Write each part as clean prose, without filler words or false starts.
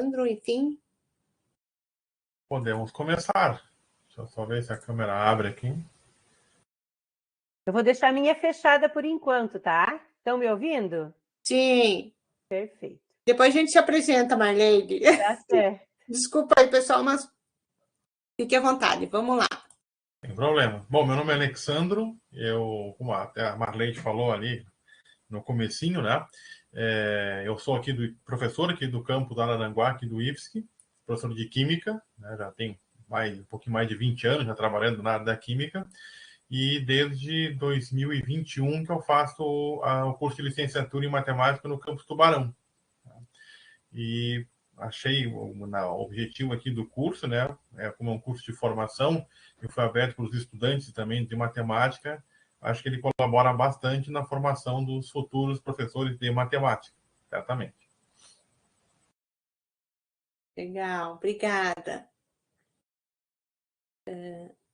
Sandro, enfim. Podemos começar. Deixa eu só ver se a câmera abre aqui. Eu vou deixar a minha fechada por enquanto, tá? Estão me ouvindo? Sim. Perfeito. Depois a gente se apresenta, Marleide. Tá certo. Desculpa aí, pessoal, mas fique à vontade. Vamos lá. Sem problema. Bom, meu nome é Alexandro. Eu, como até a Marleide falou ali no comecinho, né? Eu sou professor aqui do campus da Araranguá, aqui do IFSC, professor de Química, né? Já tenho um pouquinho mais de 20 anos já trabalhando na área da Química, e desde 2021 que eu faço o curso de licenciatura em Matemática no campus Tubarão. E achei o objetivo aqui do curso, né? Como é um curso de formação, e foi aberto para os estudantes também de matemática, acho que ele colabora bastante na formação dos futuros professores de matemática, certamente. Legal, obrigada.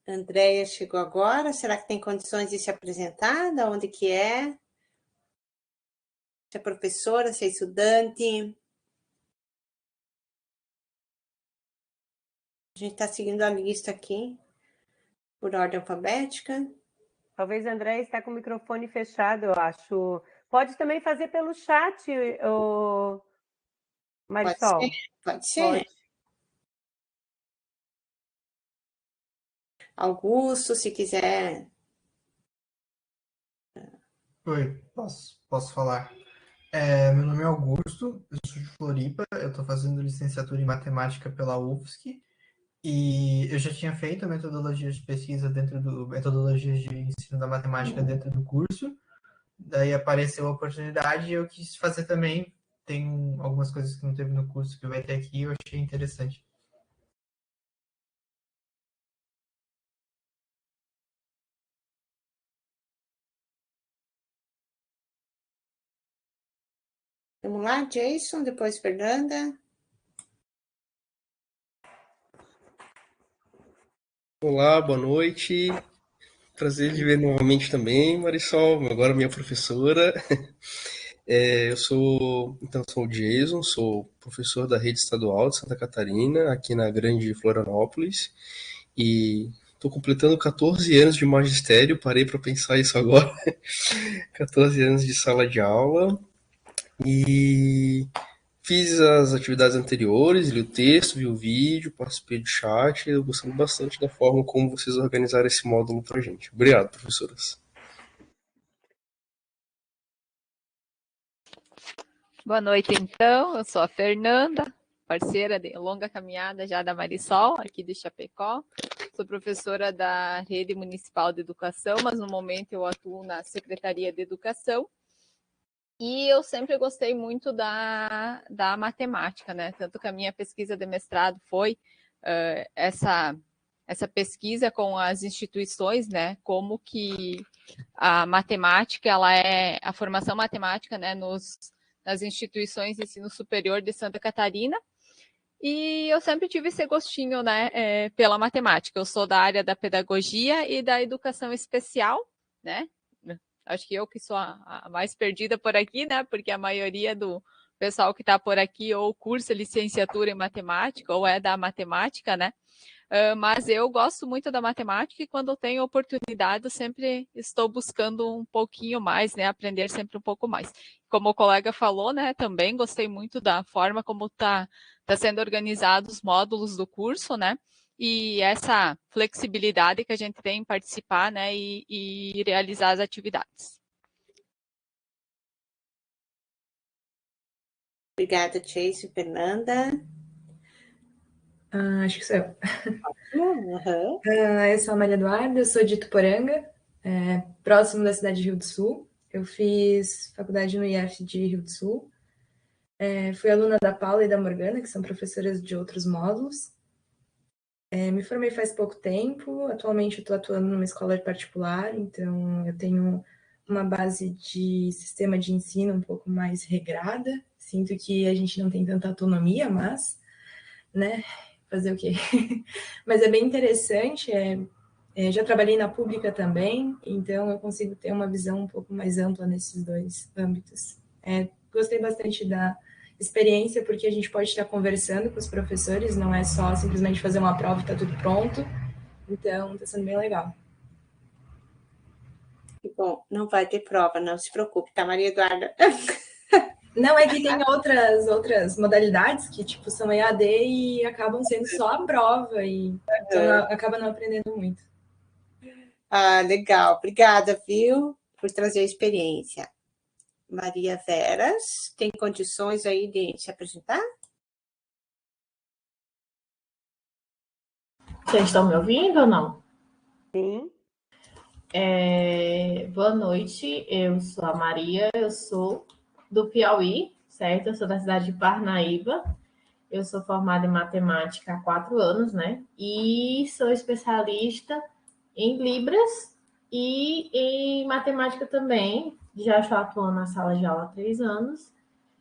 Andréia chegou agora. Será que tem condições de se apresentar? Da onde que é? Se é professora, se é estudante? A gente está seguindo a lista aqui, por ordem alfabética. Talvez a André está com o microfone fechado, eu acho. Pode também fazer pelo chat, o Marisol. Pode ser. Augusto, se quiser. Oi, posso falar. Meu nome é Augusto, eu sou de Floripa, eu estou fazendo licenciatura em matemática pela UFSC e eu já tinha feito metodologias de pesquisa metodologias de ensino da matemática dentro do curso. Daí apareceu a oportunidade e eu quis fazer também. Tem algumas coisas que não teve no curso que vai ter aqui e eu achei interessante. Vamos lá, Jason, depois Fernanda. Olá, boa noite. Prazer de ver novamente também, Marisol, agora minha professora. Eu sou o Jason, sou professor da rede estadual de Santa Catarina, aqui na Grande Florianópolis, e estou completando 14 anos de magistério, parei para pensar isso agora. 14 anos de sala de aula, e fiz as atividades anteriores, li o texto, vi o vídeo, participei do chat, eu gostei bastante da forma como vocês organizaram esse módulo pra gente. Obrigado, professoras. Boa noite, então. Eu sou a Fernanda, parceira de longa caminhada já da Marisol, aqui de Chapecó. Sou professora da Rede Municipal de Educação, mas no momento eu atuo na Secretaria de Educação. E eu sempre gostei muito da matemática, né? Tanto que a minha pesquisa de mestrado foi essa pesquisa com as instituições, né? Como que a matemática, a formação matemática, né? Nas instituições de ensino superior de Santa Catarina. E eu sempre tive esse gostinho, né? Pela matemática. Eu sou da área da pedagogia e da educação especial, né? Acho que eu que sou a mais perdida por aqui, né? Porque a maioria do pessoal que está por aqui ou cursa licenciatura em matemática ou é da matemática, né? Mas eu gosto muito da matemática e quando eu tenho oportunidade eu sempre estou buscando um pouquinho mais, né? Aprender sempre um pouco mais. Como o colega falou, né? Também gostei muito da forma como tá sendo organizados os módulos do curso, né? E essa flexibilidade que a gente tem em participar, né, e realizar as atividades. Obrigada, Jason. Fernanda. Acho que sou eu. Uhum. Eu sou a Maria Eduarda, eu sou de Ituporanga, próximo da cidade de Rio do Sul. Eu fiz faculdade no IF de Rio do Sul. Fui aluna da Paula e da Morgana, que são professoras de outros módulos. Me formei faz pouco tempo. Atualmente eu estou atuando numa escola particular, então eu tenho uma base de sistema de ensino um pouco mais regrada. Sinto que a gente não tem tanta autonomia, mas, né, fazer o quê? Mas é bem interessante. Já trabalhei na pública também, então eu consigo ter uma visão um pouco mais ampla nesses dois âmbitos. Gostei bastante da experiência, porque a gente pode estar conversando com os professores, não é só simplesmente fazer uma prova e está tudo pronto. Então, está sendo bem legal. Que bom, não vai ter prova, não se preocupe, tá, Maria Eduarda? Não, é que tem outras modalidades que, tipo, são EAD e acabam sendo só a prova, e então acaba não aprendendo muito. Ah, legal, obrigada, viu, por trazer a experiência. Maria Veras, tem condições aí de se apresentar? Vocês estão me ouvindo ou não? Sim. Boa noite, eu sou a Maria, eu sou do Piauí, certo? Eu sou da cidade de Parnaíba, eu sou formada em matemática há 4 anos, né? E sou especialista em Libras e em matemática também, já estou atuando na sala de aula há 3 anos.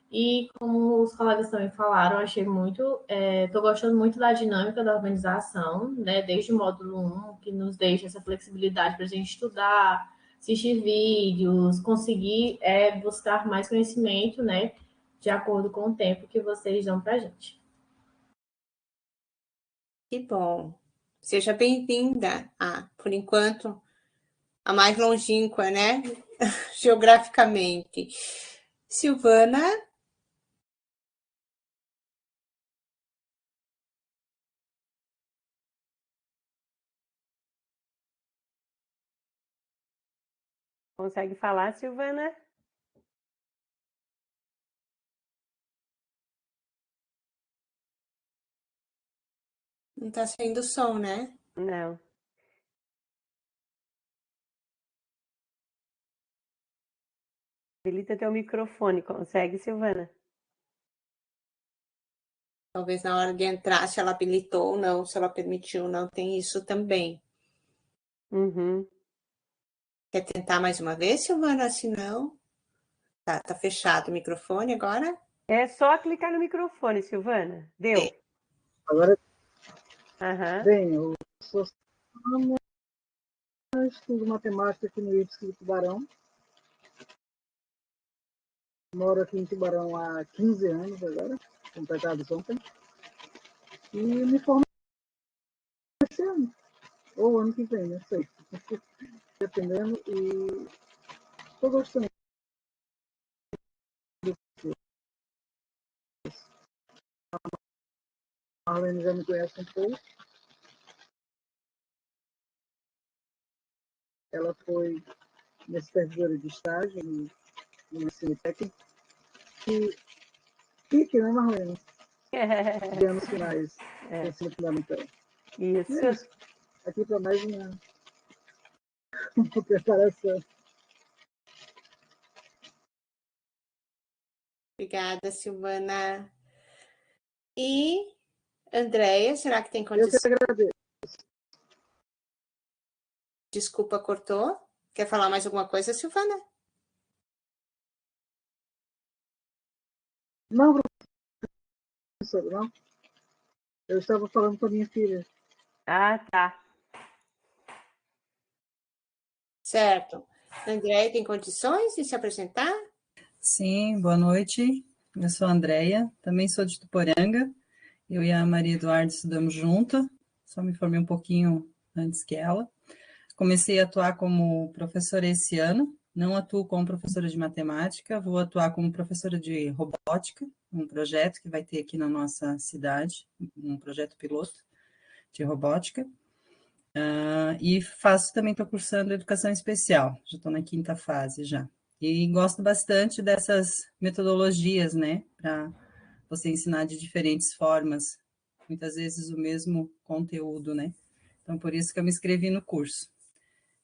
E como os colegas também falaram, achei muito, estou gostando muito da dinâmica da organização, né? Desde o módulo 1, que nos deixa essa flexibilidade para a gente estudar, assistir vídeos, conseguir buscar mais conhecimento, né? De acordo com o tempo que vocês dão para a gente. Que bom. Seja bem-vinda, por enquanto, a mais longínqua, né? Geograficamente. Silvana? Consegue falar, Silvana? Não está saindo som, né? Não. Habilita teu microfone. Consegue, Silvana? Talvez na hora de entrar, se ela habilitou ou não, se ela permitiu ou não, tem isso também. Uhum. Quer tentar mais uma vez, Silvana? Se não, tá fechado o microfone agora? É só clicar no microfone, Silvana. Deu? Agora, Aham. bem, eu sou Silvana, estudo matemática aqui no IFSC de Tubarão. Moro aqui em Tubarão há 15 anos agora, completados ontem. E me formei esse ano, ou ano que vem, não sei. Dependendo, e estou gostando. A Marlene já me conhece um pouco. Ela foi minha supervisora de estágio no ensino técnico. E fique, né, Marlene? De anos finais do ensino fundamental. Isso. E é isso. Aqui para mais uma preparação. Obrigada, Silvana. E Andréia, será que tem Eu condição? que agradeço. Desculpa, cortou. Quer falar mais alguma coisa, Silvana? Não, professora, não. Eu estava falando com a minha filha. Ah, tá. Certo. Andréia, tem condições de se apresentar? Sim, boa noite. Eu sou a Andréia, também sou de Tuporanga. Eu e a Maria Eduarda estudamos junto, só me formei um pouquinho antes que ela. Comecei a atuar como professora esse ano, não atuo como professora de matemática, vou atuar como professora de robótica, um projeto que vai ter aqui na nossa cidade, um projeto piloto de robótica. E também estou cursando educação especial, já estou na 5ª fase já. E gosto bastante dessas metodologias, né, para você ensinar de diferentes formas, muitas vezes o mesmo conteúdo, né? Então, por isso que eu me inscrevi no curso.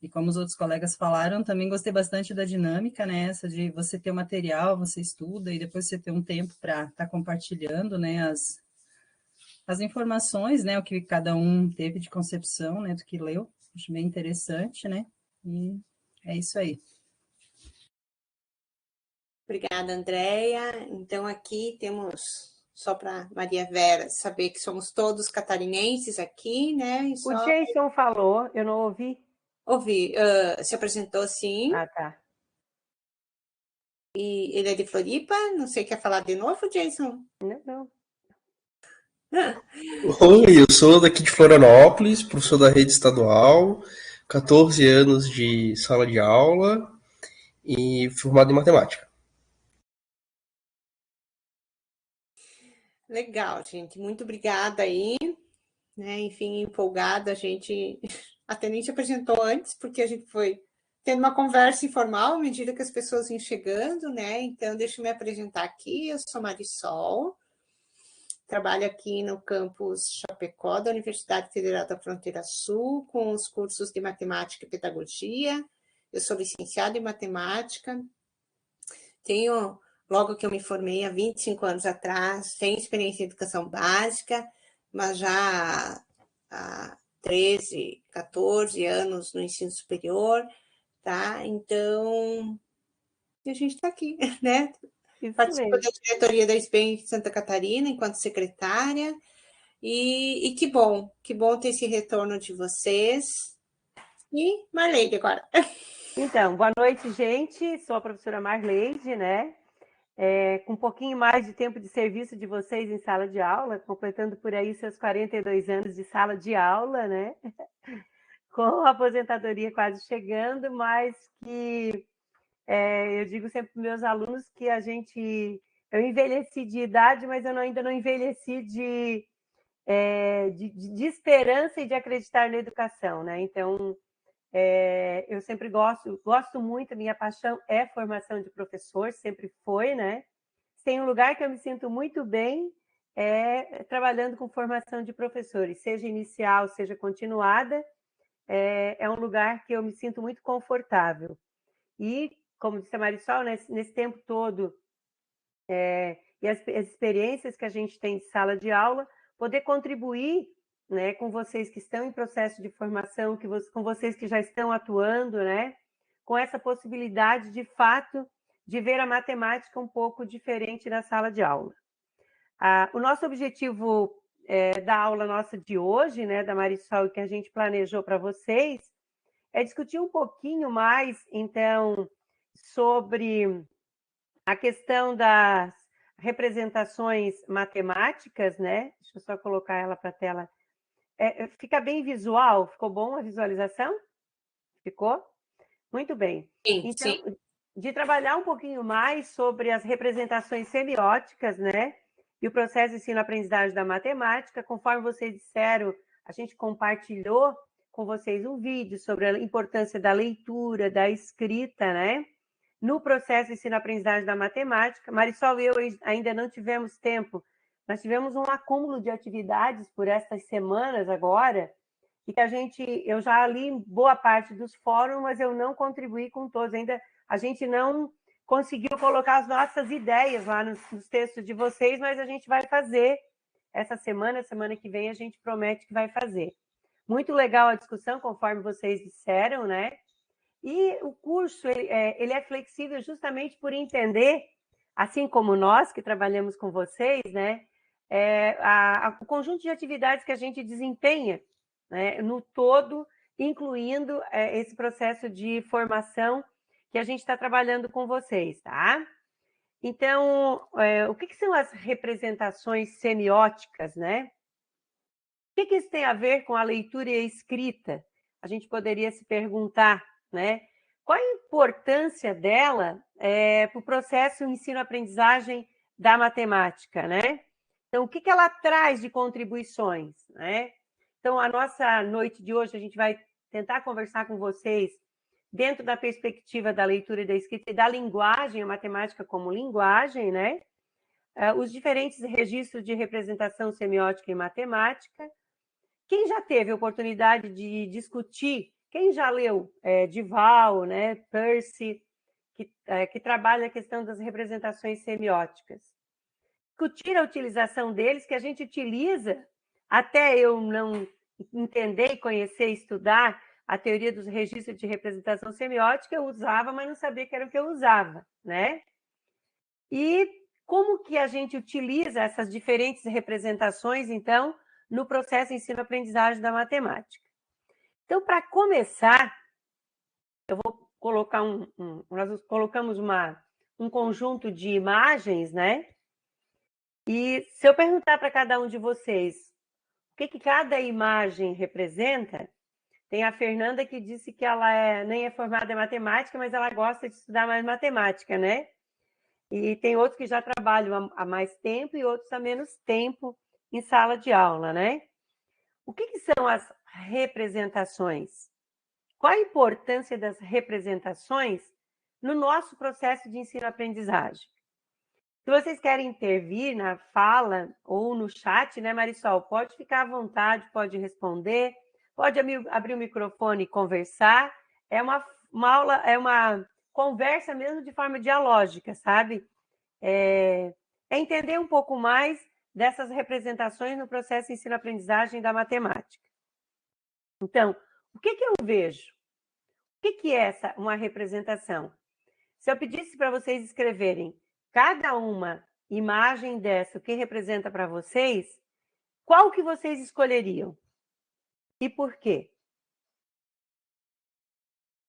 E como os outros colegas falaram, também gostei bastante da dinâmica, né, essa de você ter o material, você estuda, e depois você ter um tempo para estar compartilhando, né, as informações, né, o que cada um teve de concepção, né, do que leu. Acho bem interessante, né, e é isso aí. Obrigada, Andréia. Então, aqui temos, só para Maria Vera saber que somos todos catarinenses aqui, né? E O Jason falou, eu não ouvi. Ouvi, se apresentou sim. Ah, tá. E ele é de Floripa? Não sei, quer falar de novo, Jason? Não. Oi, eu sou daqui de Florianópolis, professor da rede estadual, 14 anos de sala de aula e formado em matemática. Legal, gente. Muito obrigada aí. Né? Enfim, empolgada, a gente até nem te apresentou antes, porque a gente foi tendo uma conversa informal à medida que as pessoas iam chegando, né? Então, deixa eu me apresentar aqui. Eu sou Marisol, trabalho aqui no campus Chapecó, da Universidade Federal da Fronteira Sul, com os cursos de Matemática e Pedagogia. Eu sou licenciada em Matemática, tenho, logo que eu me formei, há 25 anos atrás, tenho experiência em Educação Básica, mas já há 13, 14 anos no ensino superior, tá? Então, a gente está aqui, né? Participo da diretoria da SBEM de Santa Catarina, enquanto secretária, e que bom ter esse retorno de vocês. E Marleide agora. Então, boa noite, gente. Sou a professora Marleide, né? Com um pouquinho mais de tempo de serviço de vocês em sala de aula, completando por aí seus 42 anos de sala de aula, né? Com a aposentadoria quase chegando, mas que eu digo sempre para meus alunos que eu envelheci de idade, mas eu ainda não envelheci de esperança e de acreditar na educação, né? Então, eu sempre gosto muito, minha paixão é formação de professor, sempre foi, né? Tem um lugar que eu me sinto muito bem trabalhando com formação de professores, seja inicial, seja continuada, é um lugar que eu me sinto muito confortável. E, como disse a Marisol, nesse tempo todo, e as experiências que a gente tem de sala de aula, poder contribuir, né, com vocês que estão em processo de formação, com vocês que já estão atuando, né, com essa possibilidade, de fato, de ver a matemática um pouco diferente na sala de aula. O nosso objetivo da aula nossa de hoje, né, da Marisol, que a gente planejou para vocês, é discutir um pouquinho mais, então, sobre a questão das representações matemáticas, né? Deixa eu só colocar ela para a tela. Fica bem visual? Ficou bom a visualização? Ficou? Muito bem. Sim, então, sim. De trabalhar um pouquinho mais sobre as representações semióticas, né? E o processo de ensino-aprendizagem da matemática. Conforme vocês disseram, a gente compartilhou com vocês um vídeo sobre a importância da leitura, da escrita, né? No processo de ensino-aprendizagem da matemática. Marisol e eu ainda não tivemos tempo. Nós tivemos um acúmulo de atividades por essas semanas agora, e que eu já li boa parte dos fóruns, mas eu não contribuí com todos. Ainda a gente não conseguiu colocar as nossas ideias lá nos textos de vocês, mas a gente vai fazer essa semana que vem a gente promete que vai fazer. Muito legal a discussão, conforme vocês disseram, né? E o curso ele é flexível justamente por entender, assim como nós que trabalhamos com vocês, né? O conjunto de atividades que a gente desempenha, né, no todo, incluindo esse processo de formação que a gente está trabalhando com vocês, tá? Então, o que são as representações semióticas, né? O que isso tem a ver com a leitura e a escrita? A gente poderia se perguntar, né? Qual a importância dela para o processo ensino-aprendizagem da matemática, né? Então, o que ela traz de contribuições, né? Então, a nossa noite de hoje, a gente vai tentar conversar com vocês dentro da perspectiva da leitura e da escrita e da linguagem, a matemática como linguagem, né? Os diferentes registros de representação semiótica em matemática. Quem já teve a oportunidade de discutir, quem já leu Duval, né, Percy, que trabalha a questão das representações semióticas? Discutir a utilização deles, que a gente utiliza, até eu não entender, conhecer, estudar a teoria dos registros de representação semiótica, eu usava, mas não sabia que era o que eu usava, né? E como que a gente utiliza essas diferentes representações, então, no processo de ensino-aprendizagem da matemática? Então, para começar, eu vou colocar nós colocamos um conjunto de imagens, né? E se eu perguntar para cada um de vocês o que cada imagem representa, tem a Fernanda que disse que ela nem é formada em matemática, mas ela gosta de estudar mais matemática, né? E tem outros que já trabalham há mais tempo e outros há menos tempo em sala de aula, né? O que são as representações? Qual a importância das representações no nosso processo de ensino-aprendizagem? Se vocês querem intervir na fala ou no chat, né, Marisol? Pode ficar à vontade, pode responder, pode abrir o microfone e conversar. É uma aula, é uma conversa mesmo de forma dialógica, sabe? É entender um pouco mais dessas representações no processo de ensino-aprendizagem da matemática. Então, o que eu vejo? O que é uma representação? Se eu pedisse para vocês escreverem cada uma imagem dessa, o que representa para vocês, qual que vocês escolheriam? E por quê?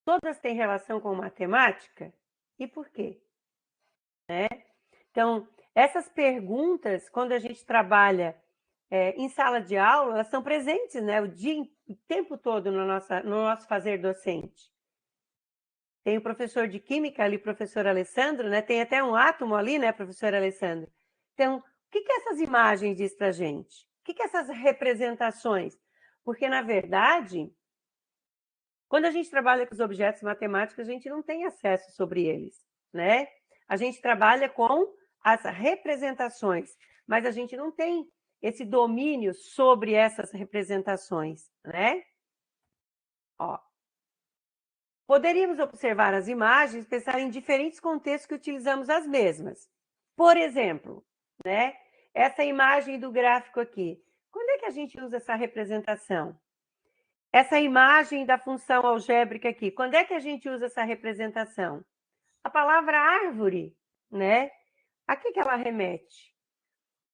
Todas têm relação com matemática? E por quê? Né? Então, essas perguntas, quando a gente trabalha em sala de aula, elas são presentes, né, o tempo todo no nosso fazer docente. Tem o professor de química ali, professor Alessandro, né? Tem até um átomo ali, né, professor Alessandro? Então, o que essas imagens diz para a gente? O que essas representações? Porque, na verdade, quando a gente trabalha com os objetos matemáticos, a gente não tem acesso sobre eles, né? A gente trabalha com as representações, mas a gente não tem esse domínio sobre essas representações, né? Ó. Poderíamos observar as imagens e pensar em diferentes contextos que utilizamos as mesmas. Por exemplo, né, essa imagem do gráfico aqui. Quando é que a gente usa essa representação? Essa imagem da função algébrica aqui. Quando é que a gente usa essa representação? A palavra árvore, né? A que ela remete?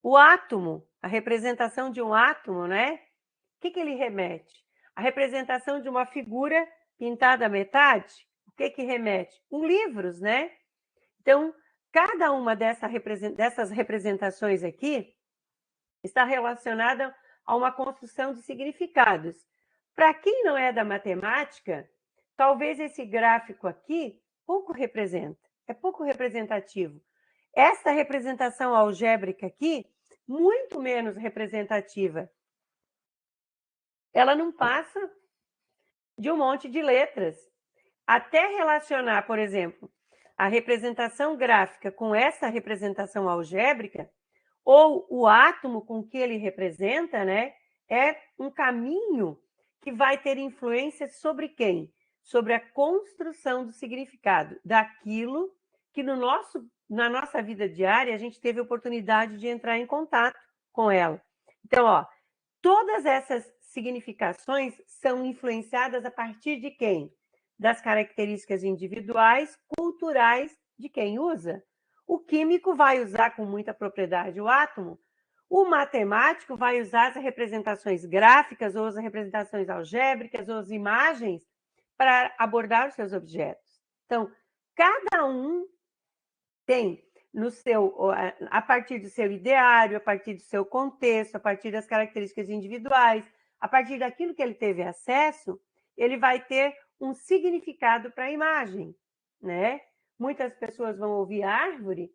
O átomo, a representação de um átomo, né? O que ele remete? A representação de uma figura pintada à metade, o que remete? Os livros, né? Então, cada uma dessas representações aqui está relacionada a uma construção de significados. Para quem não é da matemática, talvez esse gráfico aqui pouco representa, é pouco representativo. Essa representação algébrica aqui, muito menos representativa. Ela não passa de um monte de letras. Até relacionar, por exemplo, a representação gráfica com essa representação algébrica, ou o átomo com que ele representa, né, é um caminho que vai ter influência sobre quem? Sobre a construção do significado, daquilo que na nossa vida diária a gente teve a oportunidade de entrar em contato com ela. Então, ó, todas essas significações são influenciadas a partir de quem? Das características individuais, culturais de quem usa. O químico vai usar com muita propriedade o átomo, o matemático vai usar as representações gráficas, ou as representações algébricas, ou as imagens para abordar os seus objetos. Então, cada um tem a partir do seu ideário, a partir do seu contexto, a partir das características individuais, a partir daquilo que ele teve acesso, ele vai ter um significado para a imagem, né? Muitas pessoas vão ouvir árvore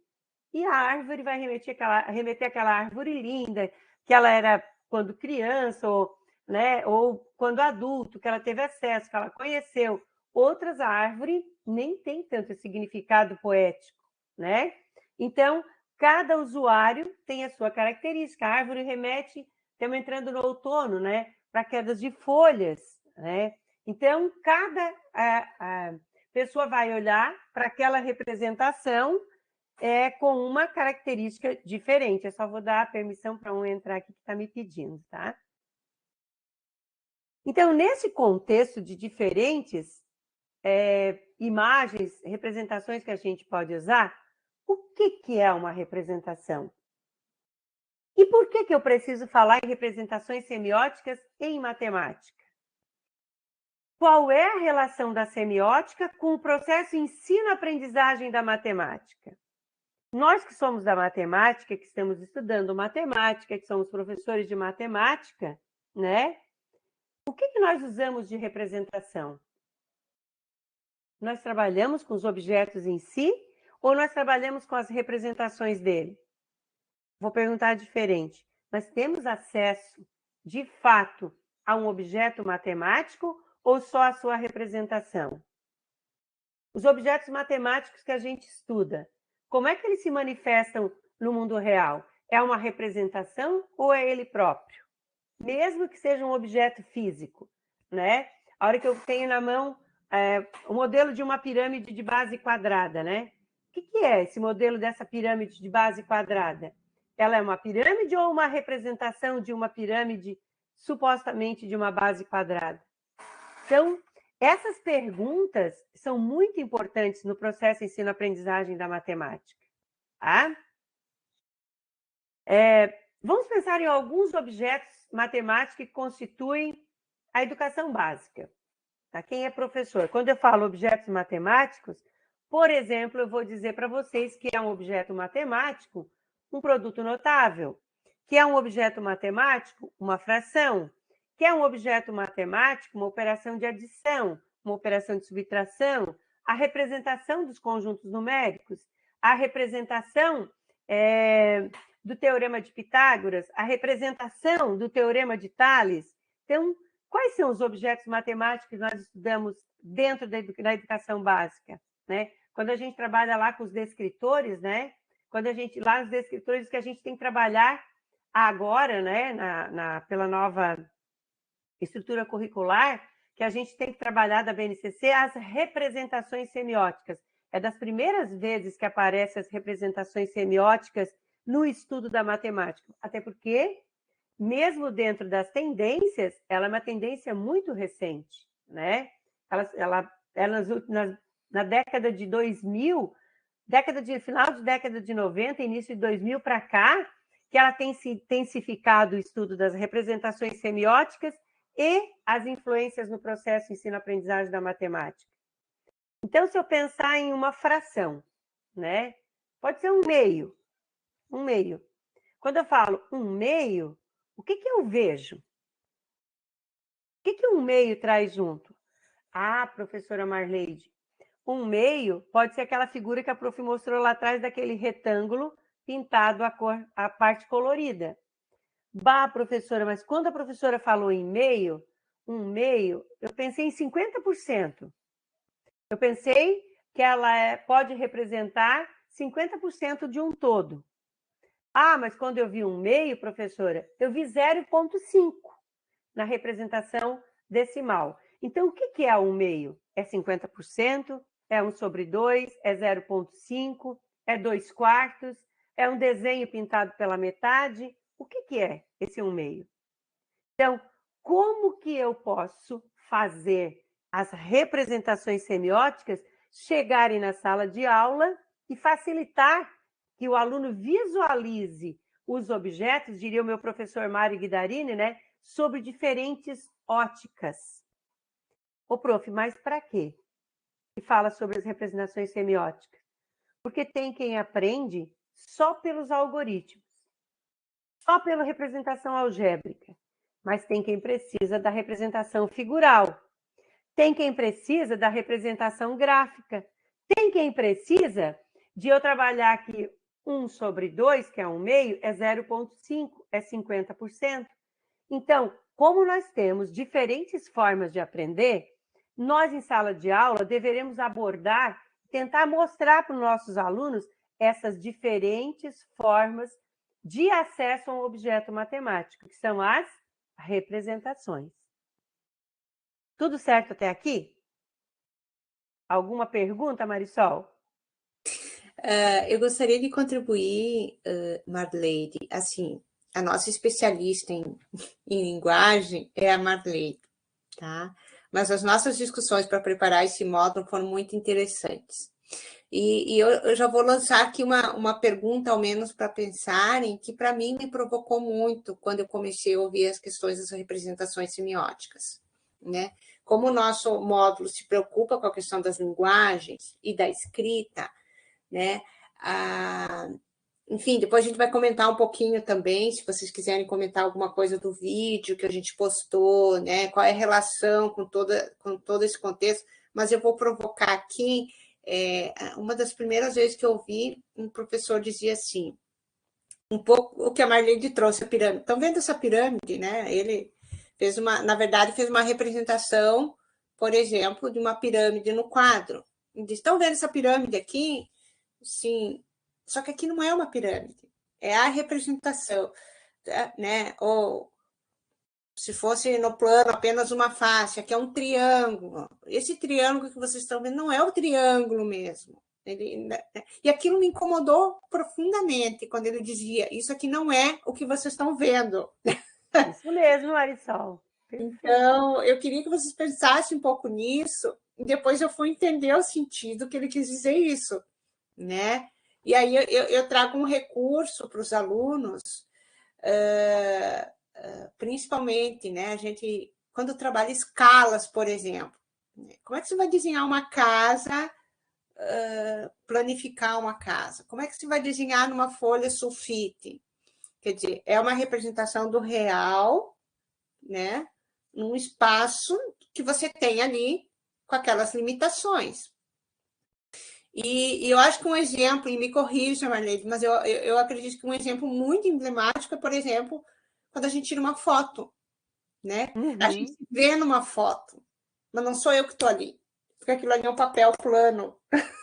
e a árvore vai remeter àquela árvore linda que ela era quando criança ou quando adulto, que ela teve acesso, que ela conheceu. Outras árvores nem tem tanto significado poético, né? Então, cada usuário tem a sua característica. A árvore remete, estamos entrando no outono, né? Para quedas de folhas, né? Então, cada pessoa vai olhar para aquela representação com uma característica diferente. Eu só vou dar a permissão para um entrar aqui que está me pedindo, tá? Então, nesse contexto de diferentes imagens, representações que a gente pode usar, o que é uma representação? E por que eu preciso falar em representações semióticas em matemática? Qual é a relação da semiótica com o processo ensino-aprendizagem da matemática? Nós que somos da matemática, que estamos estudando matemática, que somos professores de matemática, né? O que nós usamos de representação? Nós trabalhamos com os objetos em si ou nós trabalhamos com as representações dele? Vou perguntar diferente. Nós temos acesso, de fato, a um objeto matemático ou só a sua representação? Os objetos matemáticos que a gente estuda, como é que eles se manifestam no mundo real? É uma representação ou é ele próprio? Mesmo que seja um objeto físico, né? A hora que eu tenho na mão o modelo de uma pirâmide de base quadrada, né? O que é esse modelo dessa pirâmide de base quadrada? Ela é uma pirâmide ou uma representação de uma pirâmide supostamente de uma base quadrada? Então, essas perguntas são muito importantes no processo ensino-aprendizagem da matemática. Tá? Vamos pensar em alguns objetos matemáticos que constituem a educação básica. Tá? Quem é professor? Quando eu falo objetos matemáticos, por exemplo, eu vou dizer para vocês que é um objeto matemático um produto notável, que é um objeto matemático uma fração, que é um objeto matemático uma operação de adição, uma operação de subtração, a representação dos conjuntos numéricos, a representação do Teorema de Pitágoras, a representação do Teorema de Tales. Então, quais são os objetos matemáticos que nós estudamos dentro da educação básica? Né? Quando a gente trabalha lá com os descritores, né? Lá nos descritores que a gente tem que trabalhar agora, né? Pela nova estrutura curricular, que a gente tem que trabalhar da BNCC, as representações semióticas. É das primeiras vezes que aparecem as representações semióticas no estudo da matemática. Até porque, mesmo dentro das tendências, ela é uma tendência muito recente, né? Ela na década de 2000, final de década de 90, início de 2000 para cá, que ela tem se intensificado o estudo das representações semióticas e as influências no processo ensino-aprendizagem da matemática. Então, se eu pensar em uma fração, né? Pode ser um meio. Quando eu falo um meio, o que eu vejo? O que um meio traz junto? Ah, professora Marleide, um meio pode ser aquela figura que a prof mostrou lá atrás, daquele retângulo pintado a parte colorida. Bah, professora, mas quando a professora falou em meio, um meio, eu pensei em 50%. Eu pensei que ela pode representar 50% de um todo. Ah, mas quando eu vi um meio, professora, eu vi 0,5 na representação decimal. Então, o que é um meio? É 50%? É 1/2? É 0,5? É 2/4? É um desenho pintado pela metade? O que é esse 1/2? Então, como que eu posso fazer as representações semióticas chegarem na sala de aula e facilitar que o aluno visualize os objetos, diria o meu professor Mário Guidarini, né, sobre diferentes óticas. Ô, prof, mas para quê? E fala sobre as representações semióticas. Porque tem quem aprende só pelos algoritmos, só pela representação algébrica, mas tem quem precisa da representação figural, tem quem precisa da representação gráfica, tem quem precisa de eu trabalhar aqui 1/2, que é 1/2, é 0,5, é 50%. Então, como nós temos diferentes formas de aprender, nós, em sala de aula, deveremos abordar, tentar mostrar para os nossos alunos essas diferentes formas de acesso a um objeto matemático, que são as representações. Tudo certo até aqui? Alguma pergunta, Marisol? Eu gostaria de contribuir, Marleide. Assim, a nossa especialista em linguagem é a Marleide, tá? Mas as nossas discussões para preparar esse módulo foram muito interessantes. E eu já vou lançar aqui uma pergunta, ao menos, para pensarem, que para mim me provocou muito quando eu comecei a ouvir as questões das representações semióticas, né? Como o nosso módulo se preocupa com a questão das linguagens e da escrita, né? Enfim, depois a gente vai comentar um pouquinho também, se vocês quiserem comentar alguma coisa do vídeo que a gente postou, né? Qual é a relação com todo esse contexto, mas eu vou provocar aqui. Uma das primeiras vezes que eu ouvi, um professor dizia assim, um pouco o que a Marlene trouxe, a pirâmide. Estão vendo essa pirâmide, né? Ele fez na verdade, fez uma representação, por exemplo, de uma pirâmide no quadro. Ele disse, estão vendo essa pirâmide aqui? Sim. Só que aqui não é uma pirâmide, é a representação, né? Ou se fosse no plano apenas uma face, aqui é um triângulo. Esse triângulo que vocês estão vendo não é o triângulo mesmo. E aquilo me incomodou profundamente quando ele dizia, isso aqui não é o que vocês estão vendo. Isso mesmo, Marisol. Então, eu queria que vocês pensassem um pouco nisso, e depois eu fui entender o sentido que ele quis dizer isso, né? E aí eu trago um recurso para os alunos, principalmente, né? A gente, quando trabalha escalas, por exemplo, como é que você vai desenhar uma casa, planificar uma casa? Como é que você vai desenhar numa folha sulfite? Quer dizer, é uma representação do real, né? Num espaço que você tem ali com aquelas limitações. E eu acho que um exemplo, e me corrija, Marlene, mas eu acredito que um exemplo muito emblemático é, por exemplo, quando a gente tira uma foto, né? A gente vê numa foto, mas não sou eu que estou ali, porque aquilo ali é um papel plano,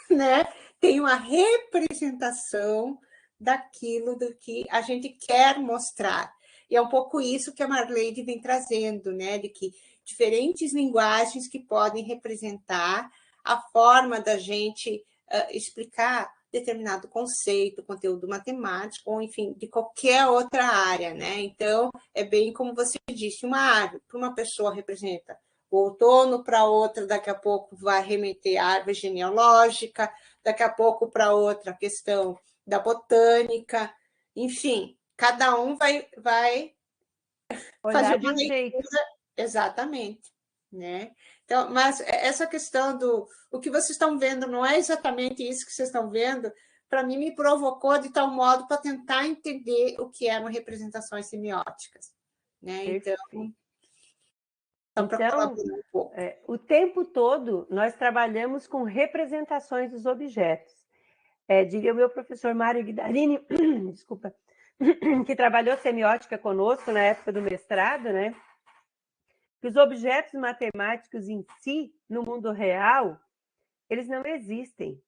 né? Tem uma representação daquilo do que a gente quer mostrar. E é um pouco isso que a Marlene vem trazendo, né? De que diferentes linguagens que podem representar a forma da gente explicar determinado conceito, conteúdo matemático, ou, enfim, de qualquer outra área, né? Então, é bem como você disse, uma árvore, para uma pessoa representa o outono, para outra, daqui a pouco vai remeter à árvore genealógica, daqui a pouco para outra a questão da botânica, enfim, cada um vai fazer uma leitura exatamente, né? Então, mas essa questão o que vocês estão vendo não é exatamente isso que vocês estão vendo, para mim me provocou de tal modo para tentar entender o que eram representações semióticas, né? Então, o tempo todo nós trabalhamos com representações dos objetos. Diria o meu professor Mário Guidarini, desculpa, que trabalhou semiótica conosco na época do mestrado, né? Que os objetos matemáticos em si, no mundo real, eles não existem.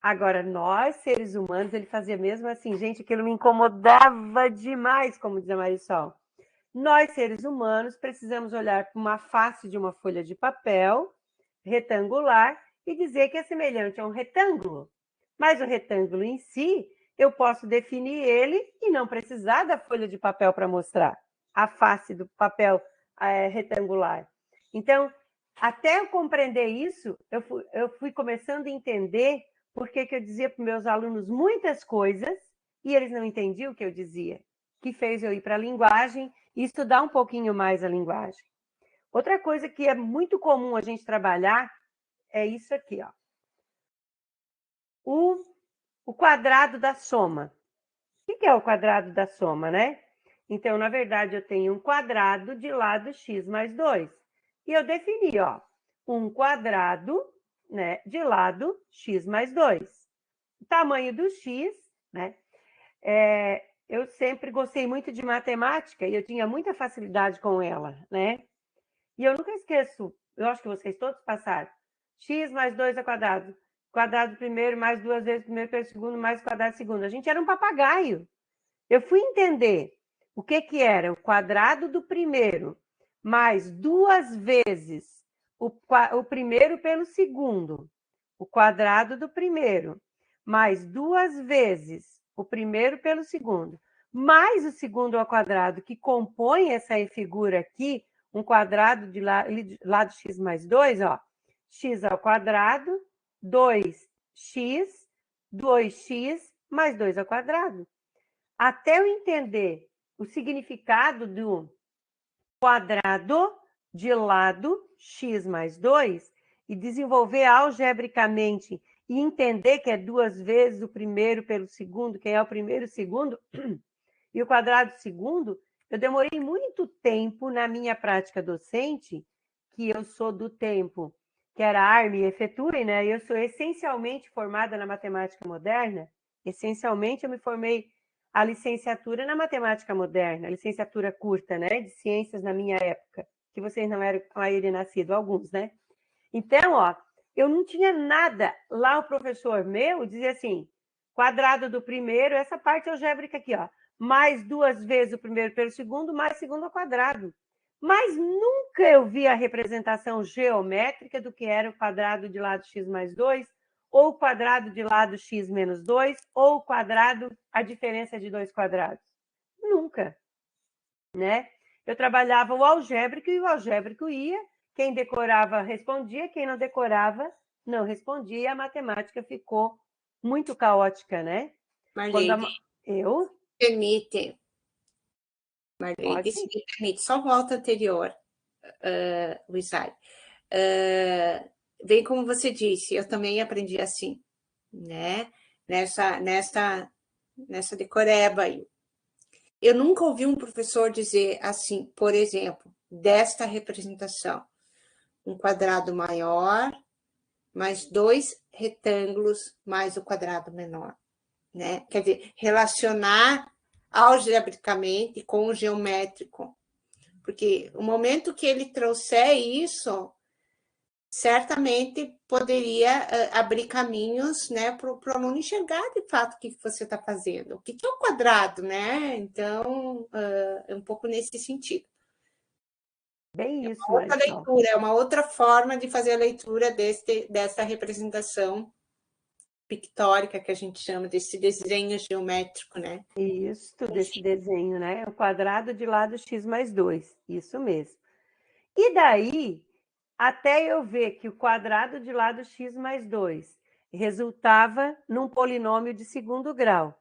Agora, nós, seres humanos, ele fazia mesmo assim, gente, aquilo me incomodava demais, como diz a Marisol. Nós, seres humanos, precisamos olhar para uma face de uma folha de papel retangular e dizer que é semelhante a um retângulo. Mas o retângulo em si, eu posso definir ele e não precisar da folha de papel para mostrar a face do papel retangular. Então, até eu compreender isso, eu fui começando a entender por que eu dizia para os meus alunos muitas coisas e eles não entendiam o que eu dizia, que fez eu ir para a linguagem e estudar um pouquinho mais a linguagem. Outra coisa que é muito comum a gente trabalhar é isso aqui, ó. O quadrado da soma. O que é o quadrado da soma, né? Então, na verdade, eu tenho um quadrado de lado x mais 2. E eu defini, ó, um quadrado, né, de lado x mais 2. O tamanho do x, né? Eu sempre gostei muito de matemática e eu tinha muita facilidade com ela, né? E eu nunca esqueço, eu acho que vocês todos passaram, x mais 2 ao quadrado. Quadrado primeiro, mais 2 vezes primeiro pelo segundo, mais quadrado segundo. A gente era um papagaio. Eu fui entender o que era o quadrado do primeiro, mais 2 vezes o primeiro pelo segundo. O quadrado do primeiro, mais 2 vezes o primeiro pelo segundo, mais o segundo ao quadrado, que compõe essa figura aqui, um quadrado de lado x mais 2, ó, x ao quadrado, 2x, 2x mais 2 ao quadrado. Até eu entender o significado do quadrado de lado x mais 2 e desenvolver algebricamente e entender que é 2 vezes o primeiro pelo segundo, quem é o primeiro e o segundo, e o quadrado segundo, eu demorei muito tempo na minha prática docente, que eu sou do tempo que era Arme e Efetue, né? Eu sou essencialmente formada na matemática moderna. Essencialmente, eu me formei a licenciatura na matemática moderna, a licenciatura curta, né? De ciências na minha época, que vocês não eram aí nascidos, alguns, né? Então, ó, eu não tinha nada. Lá o professor meu dizia assim, quadrado do primeiro, essa parte algébrica aqui, ó, mais 2 vezes o primeiro pelo segundo, mais segundo ao quadrado. Mas nunca eu vi a representação geométrica do que era o quadrado de lado x mais 2, ou o quadrado de lado x menos 2, ou o quadrado, a diferença de 2 quadrados. Nunca, né? Eu trabalhava o algébrico e o algébrico ia, quem decorava respondia, quem não decorava não respondia, e a matemática ficou muito caótica, né? Marlene, eu? Permite. Marlene, Pode? se me permite, só volta anterior, Luizai. Bem como você disse, eu também aprendi assim, né? Nessa decoreba aí. Eu nunca ouvi um professor dizer assim, por exemplo, desta representação, um quadrado maior, mais 2 retângulos, mais o quadrado menor, né? Quer dizer, relacionar algebricamente com o geométrico. Porque o momento que ele trouxer isso, certamente poderia abrir caminhos, né, para o aluno enxergar de fato o que você está fazendo. O que é o quadrado, né? Então, é um pouco nesse sentido. Bem isso, é uma outra leitura, é uma outra forma de fazer a leitura dessa representação pictórica que a gente chama, desse desenho geométrico, né? Isso, desse desenho, né? O quadrado de lado x mais 2, isso mesmo. E daí, até eu ver que o quadrado de lado x mais 2 resultava num polinômio de segundo grau.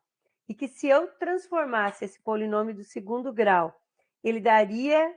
E que se eu transformasse esse polinômio do segundo grau, ele daria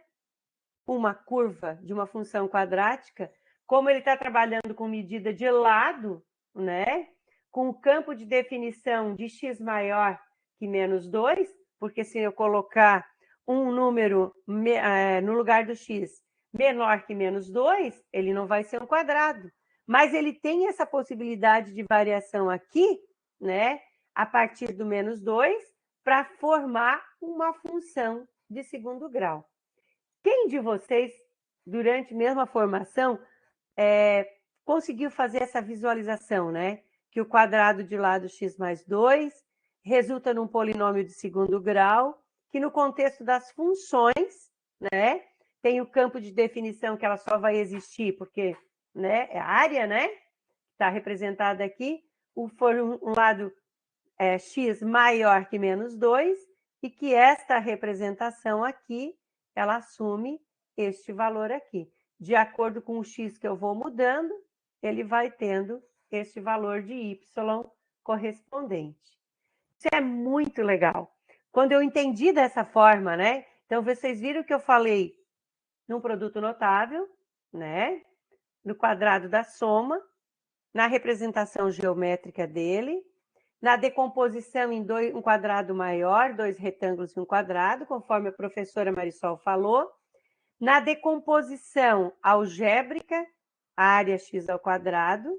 uma curva de uma função quadrática, como ele está trabalhando com medida de lado, né? Com o campo de definição de x maior que menos 2, porque se eu colocar um número no lugar do x menor que menos 2, ele não vai ser um quadrado. Mas ele tem essa possibilidade de variação aqui, né? A partir do menos 2, para formar uma função de segundo grau. Quem de vocês, durante mesmo a formação, conseguiu fazer essa visualização, né? Que o quadrado de lado x mais 2 resulta num polinômio de segundo grau, que no contexto das funções, né? Tem o campo de definição que ela só vai existir porque, né? É a área, né? Está representada aqui. For um lado x maior que menos 2 e que esta representação aqui ela assume este valor aqui. De acordo com o x que eu vou mudando, ele vai tendo este valor de y correspondente. Isso é muito legal. Quando eu entendi dessa forma, né? Então, vocês viram que eu falei num produto notável, né? No quadrado da soma, na representação geométrica dele, na decomposição em um quadrado maior, 2 retângulos e um quadrado, conforme a professora Marisol falou, na decomposição algébrica, área x ao quadrado,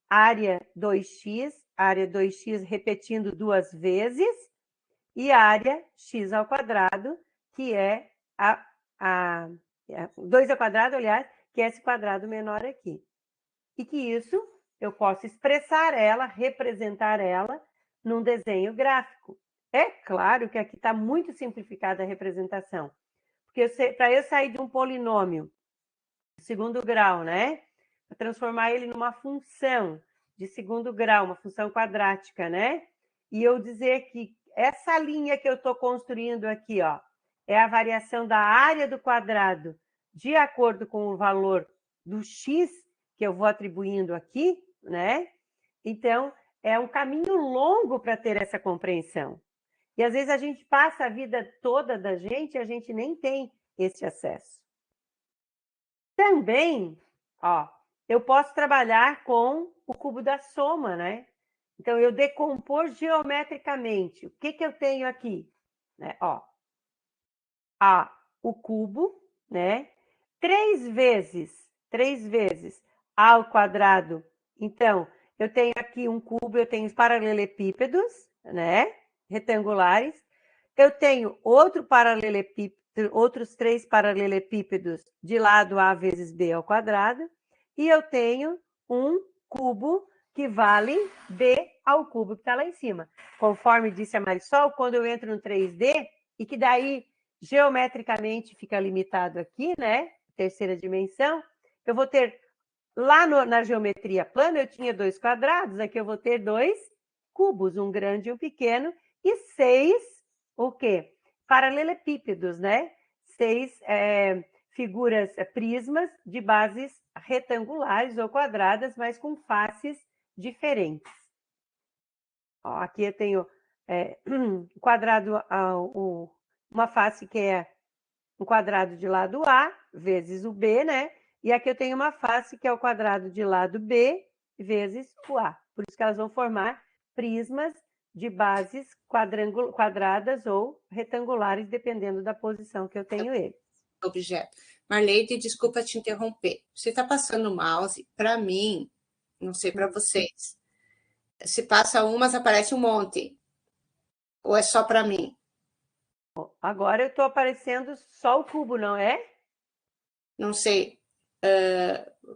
área 2x, área 2x repetindo 2 vezes, e área x ao quadrado, que é 2 ao quadrado, aliás, que é esse quadrado menor aqui. E que isso eu posso expressar ela, representar ela num desenho gráfico. É claro que aqui está muito simplificada a representação, porque para eu sair de um polinômio de segundo grau, né, para transformar ele numa função de segundo grau, uma função quadrática, né, e eu dizer que essa linha que eu estou construindo aqui, ó, é a variação da área do quadrado de acordo com o valor do x que eu vou atribuindo aqui, né? Então, é um caminho longo para ter essa compreensão. E às vezes a gente passa a vida toda da gente e a gente nem tem esse acesso. Também, ó, eu posso trabalhar com o cubo da soma, né? Então, eu decompor geometricamente. O que eu tenho aqui? Né? Ó, o cubo, né? 3 vezes A ao quadrado. Então, eu tenho aqui um cubo, eu tenho os paralelepípedos, né? Retangulares. Eu tenho outros 3 paralelepípedos de lado A vezes B ao quadrado. E eu tenho um cubo que vale B ao cubo que está lá em cima. Conforme disse a Marisol, quando eu entro no 3D, e que daí geometricamente fica limitado aqui, né? Terceira dimensão, eu vou ter, lá na geometria plana, eu tinha 2 quadrados, aqui eu vou ter 2 cubos, um grande e um pequeno, e 6, o quê? Paralelepípedos, né? 6 figuras, prismas de bases retangulares ou quadradas, mas com faces diferentes. Ó, aqui eu tenho quadrado, uma face que é um quadrado de lado A vezes o B, né? E aqui eu tenho uma face que é o quadrado de lado B vezes o A. Por isso que elas vão formar prismas de bases quadradas ou retangulares, dependendo da posição que eu tenho eles. Objeto. Marleide, desculpa te interromper. Você está passando o mouse, para mim, não sei para vocês. Se passa umas, aparece um monte. Ou é só para mim? Agora eu estou aparecendo só o cubo, não é? Não sei.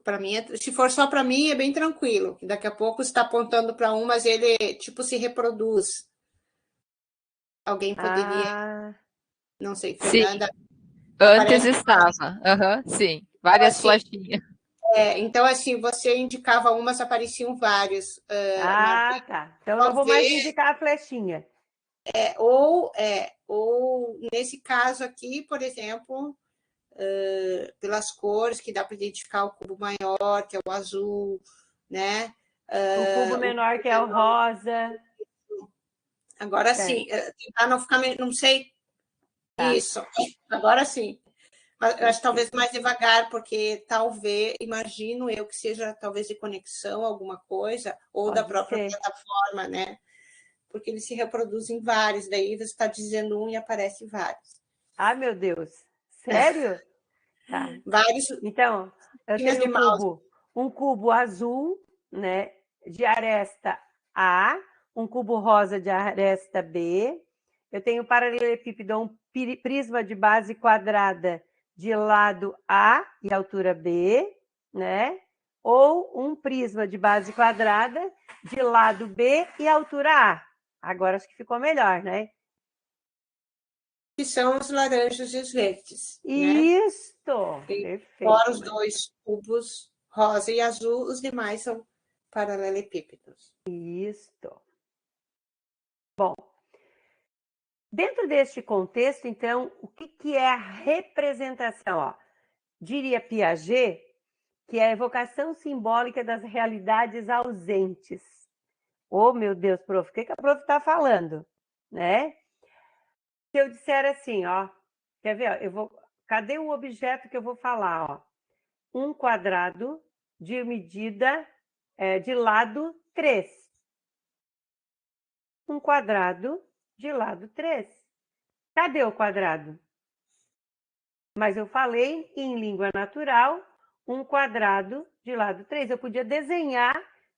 Para mim, se for só para mim, é bem tranquilo. Daqui a pouco está apontando para um, mas ele tipo se reproduz. Alguém poderia, não sei, Fernanda. Sim. Antes estava, sim, várias então, assim, flechinhas. Então, assim, você indicava umas, apareciam vários. Tá. Então, eu não vou mais indicar a flechinha. Ou nesse caso aqui, por exemplo, pelas cores, que dá para identificar o cubo maior, que é o azul, né? O cubo menor, que é o rosa. Agora sim, tentar não ficar, não sei. Tá. Isso, agora sim. Mas eu acho talvez mais devagar, porque talvez, imagino eu que seja talvez de conexão, alguma coisa, ou da própria plataforma, né? Porque eles se reproduzem vários, daí você está dizendo um e aparece vários. Ah, meu Deus! Sério? Tá. Vários. Então, eu tenho um cubo azul, né, de aresta A, um cubo rosa de aresta B, eu tenho paralelepípedo, um prisma de base quadrada de lado A e altura B, né? Ou um prisma de base quadrada de lado B e altura A. Agora acho que ficou melhor, né? Que são os laranjas e os verdes. Isto! Né? Perfeito. Fora os 2 cubos, rosa e azul, os demais são paralelepípedos. Isto. Bom, dentro deste contexto, então, o que é a representação? Ó, diria Piaget que é a evocação simbólica das realidades ausentes. Oh, meu Deus, prof, o que a prof está falando? Né? Se eu disser assim, ó, quer ver? Ó, cadê o objeto que eu vou falar? Ó? Um quadrado de medida de lado 3. Um quadrado de lado 3. Cadê o quadrado? Mas eu falei em língua natural, um quadrado de lado 3. Eu podia desenhar,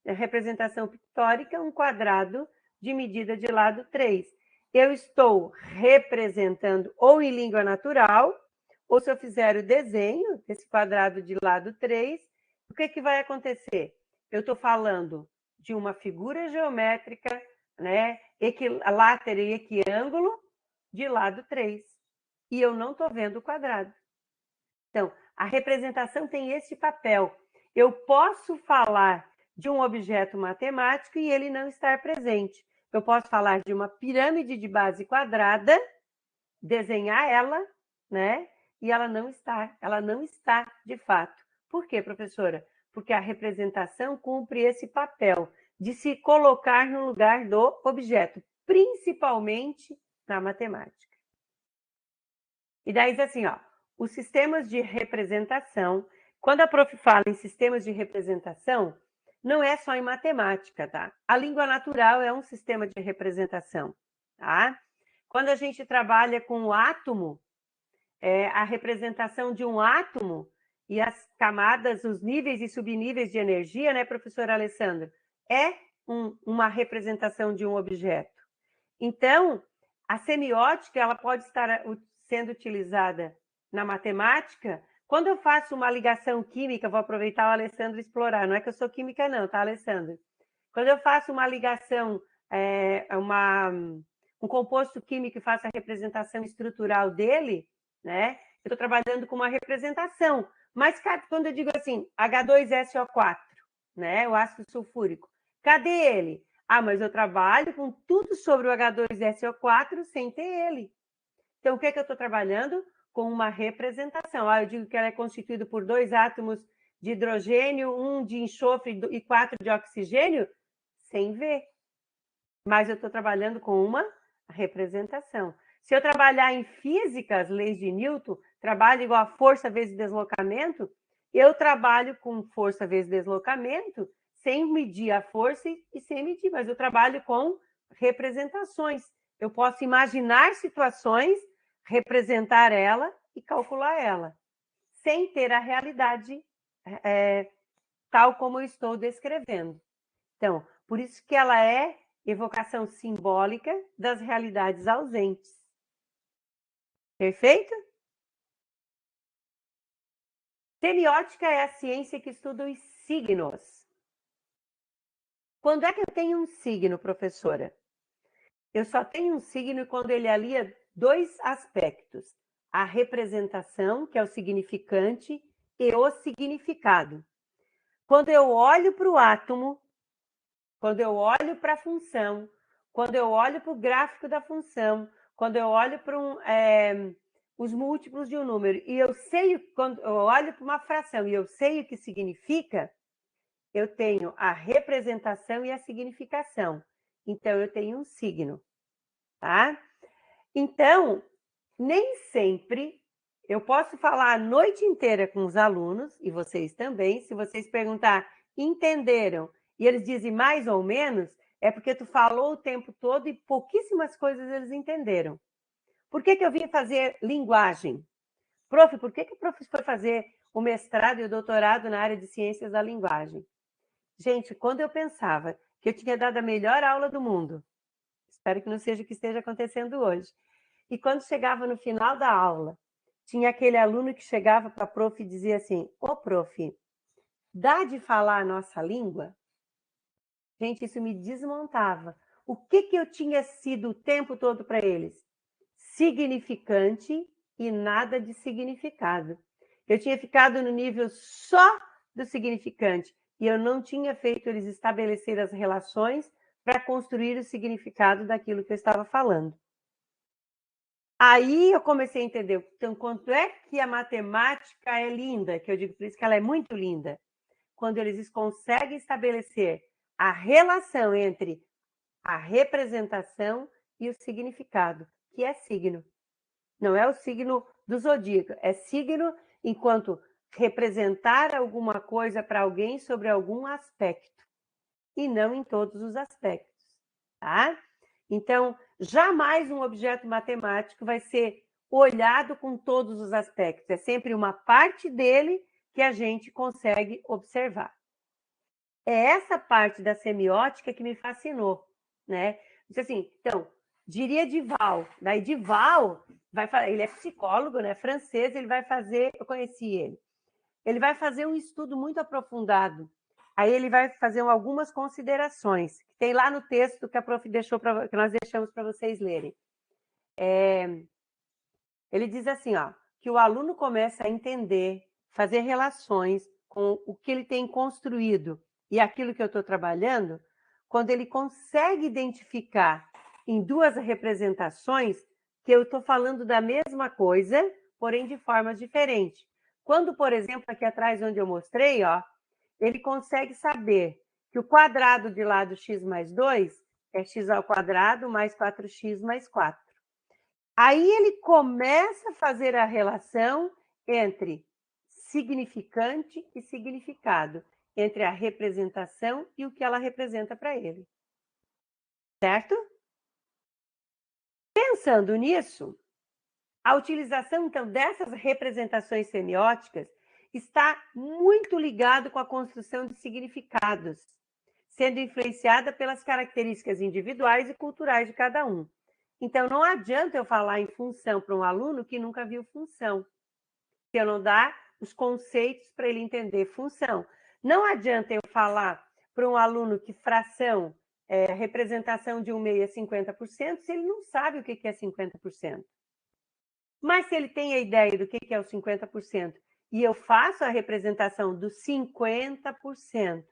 a representação pictórica, um quadrado de medida de lado 3. Eu estou representando ou em língua natural, ou se eu fizer o desenho desse quadrado de lado 3, o que vai acontecer? Eu estou falando de uma figura geométrica, né, equilátero e equiângulo de lado 3. E eu não estou vendo o quadrado. Então, a representação tem esse papel. Eu posso falar de um objeto matemático e ele não estar presente. Eu posso falar de uma pirâmide de base quadrada, desenhar ela, né? E ela não está de fato. Por quê, professora? Porque a representação cumpre esse papel de se colocar no lugar do objeto, principalmente na matemática. E daí, assim, ó, os sistemas de representação, quando a prof fala em sistemas de representação, não é só em matemática, tá? A língua natural é um sistema de representação, tá? Quando a gente trabalha com o átomo, a representação de um átomo e as camadas, os níveis e subníveis de energia, né, professor Alessandro? É uma representação de um objeto. Então, a semiótica ela pode estar sendo utilizada na matemática. Quando eu faço uma ligação química, vou aproveitar o Alessandro explorar, não é que eu sou química não, tá, Alessandro? Quando eu faço uma ligação, um composto químico e faço a representação estrutural dele, né? Eu estou trabalhando com uma representação. Mas quando eu digo assim, H2SO4, né? O ácido sulfúrico, cadê ele? Ah, mas eu trabalho com tudo sobre o H2SO4 sem ter ele. Então, o que é que eu estou trabalhando? Com uma representação. Eu digo que ela é constituída por 2 átomos de hidrogênio, 1 de enxofre e 4 de oxigênio, sem ver. Mas eu estou trabalhando com uma representação. Se eu trabalhar em física, as leis de Newton, trabalho igual a força vezes deslocamento, eu trabalho com força vezes deslocamento, sem medir a força e sem medir, mas eu trabalho com representações. Eu posso imaginar situações, representar ela e calcular ela, sem ter a realidade tal como eu estou descrevendo. Então, por isso que ela é evocação simbólica das realidades ausentes. Perfeito? Semiótica é a ciência que estuda os signos. Quando é que eu tenho um signo, professora? Eu só tenho um signo quando ele alia 2 aspectos. A representação, que é o significante, e o significado. Quando eu olho para o átomo, quando eu olho para a função, quando eu olho para o gráfico da função, quando eu olho para os múltiplos de um número, e eu sei, quando eu olho para uma fração e eu sei o que significa, eu tenho a representação e a significação. Então, eu tenho um signo, tá? Então, nem sempre eu posso falar a noite inteira com os alunos, e vocês também, se vocês perguntar, entenderam? E eles dizem mais ou menos, é porque tu falou o tempo todo e pouquíssimas coisas eles entenderam. Por que eu vim fazer linguagem? Prof, por que o prof foi fazer o mestrado e o doutorado na área de ciências da linguagem? Gente, quando eu pensava que eu tinha dado a melhor aula do mundo, espero que não seja o que esteja acontecendo hoje, e quando chegava no final da aula, tinha aquele aluno que chegava para a prof e dizia assim, ô prof, dá de falar a nossa língua? Gente, isso me desmontava. O que eu tinha sido o tempo todo para eles? Significante e nada de significado. Eu tinha ficado no nível só do significante e eu não tinha feito eles estabelecer as relações para construir o significado daquilo que eu estava falando. Aí eu comecei a entender, então, quanto é que a matemática é linda, que eu digo por isso que ela é muito linda, quando eles conseguem estabelecer a relação entre a representação e o significado, que é signo. Não é o signo do zodíaco, é signo enquanto representar alguma coisa para alguém sobre algum aspecto, e não em todos os aspectos, tá? Então, jamais um objeto matemático vai ser olhado com todos os aspectos, é sempre uma parte dele que a gente consegue observar. É essa parte da semiótica que me fascinou, né? Assim, então, diria Dival, daí Dival ele é psicólogo, né, francês, ele vai fazer, eu conheci ele vai fazer um estudo muito aprofundado, aí ele vai fazer algumas considerações, que tem lá no texto que a prof deixou, que nós deixamos para vocês lerem. Ele diz assim, ó, que o aluno começa a entender, fazer relações com o que ele tem construído e aquilo que eu estou trabalhando, quando ele consegue identificar em 2 representações que eu estou falando da mesma coisa, porém de formas diferentes. Quando, por exemplo, aqui atrás onde eu mostrei, ó, ele consegue saber que o quadrado de lá do x mais 2 é x ao quadrado mais 4x mais 4. Aí ele começa a fazer a relação entre significante e significado, entre a representação e o que ela representa para ele. Certo? Pensando nisso, a utilização, então, dessas representações semióticas está muito ligado com a construção de significados, sendo influenciada pelas características individuais e culturais de cada um. Então, não adianta eu falar em função para um aluno que nunca viu função, se eu não dar os conceitos para ele entender função. Não adianta eu falar para um aluno que fração, representação de um meio é 50%, se ele não sabe o que é 50%. Mas se ele tem a ideia do que é o 50%, e eu faço a representação do 50%,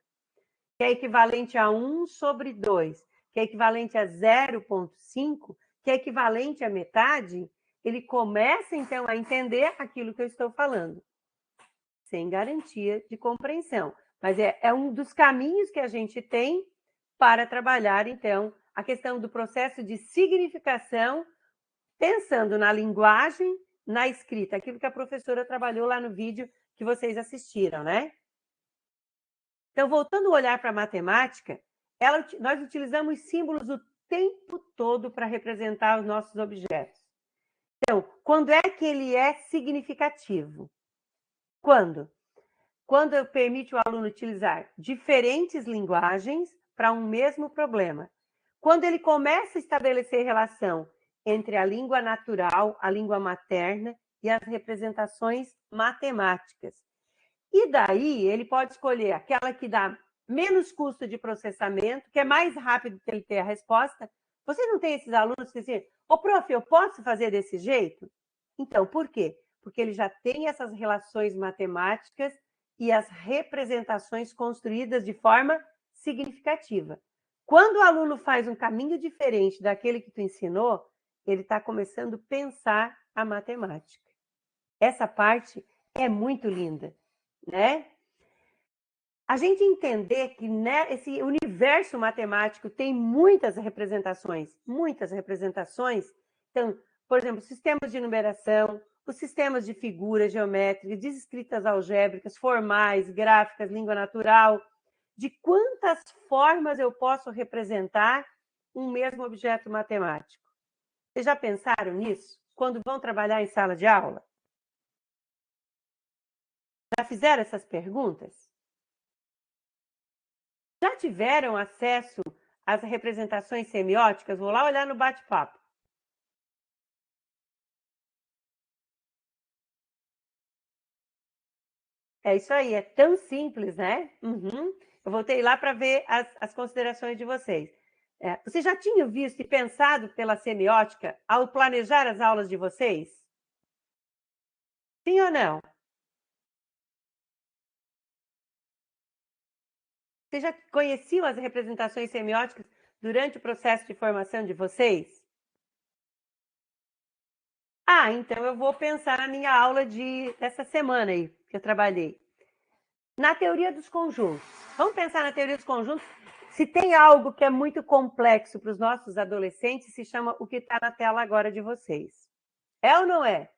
que é equivalente a 1/2, que é equivalente a 0,5, que é equivalente à metade, ele começa, então, a entender aquilo que eu estou falando, sem garantia de compreensão. Mas é um dos caminhos que a gente tem para trabalhar, então, a questão do processo de significação, pensando na linguagem, na escrita, aquilo que a professora trabalhou lá no vídeo que vocês assistiram, né? Então, voltando a olhar para a matemática, nós utilizamos símbolos o tempo todo para representar os nossos objetos. Então, quando é que ele é significativo? Quando? Quando eu permito o aluno utilizar diferentes linguagens para um mesmo problema. Quando ele começa a estabelecer relação entre a língua natural, a língua materna e as representações matemáticas. E daí ele pode escolher aquela que dá menos custo de processamento, que é mais rápido para ele ter a resposta. Você não tem esses alunos que dizem, ô prof, eu posso fazer desse jeito? Então, por quê? Porque ele já tem essas relações matemáticas e as representações construídas de forma significativa. Quando o aluno faz um caminho diferente daquele que tu ensinou, ele está começando a pensar a matemática. Essa parte é muito linda, né? A gente entender que esse universo matemático tem muitas representações. Então, por exemplo, sistemas de numeração, os sistemas de figuras geométricas, de escritas algébricas, formais, gráficas, língua natural. De quantas formas eu posso representar um mesmo objeto matemático? Vocês já pensaram nisso? Quando vão trabalhar em sala de aula? Já fizeram essas perguntas? Já tiveram acesso às representações semióticas? Vou lá olhar no bate-papo. É isso aí, é tão simples, né? Eu voltei lá para ver as considerações de vocês. Vocês já tinham visto e pensado pela semiótica ao planejar as aulas de vocês? Sim ou não? Vocês já conheciam as representações semióticas durante o processo de formação de vocês? Ah, então eu vou pensar na minha aula dessa semana aí, que eu trabalhei. Na teoria dos conjuntos. Vamos pensar na teoria dos conjuntos. Se tem algo que é muito complexo para os nossos adolescentes, se chama o que está na tela agora de vocês. É ou não é?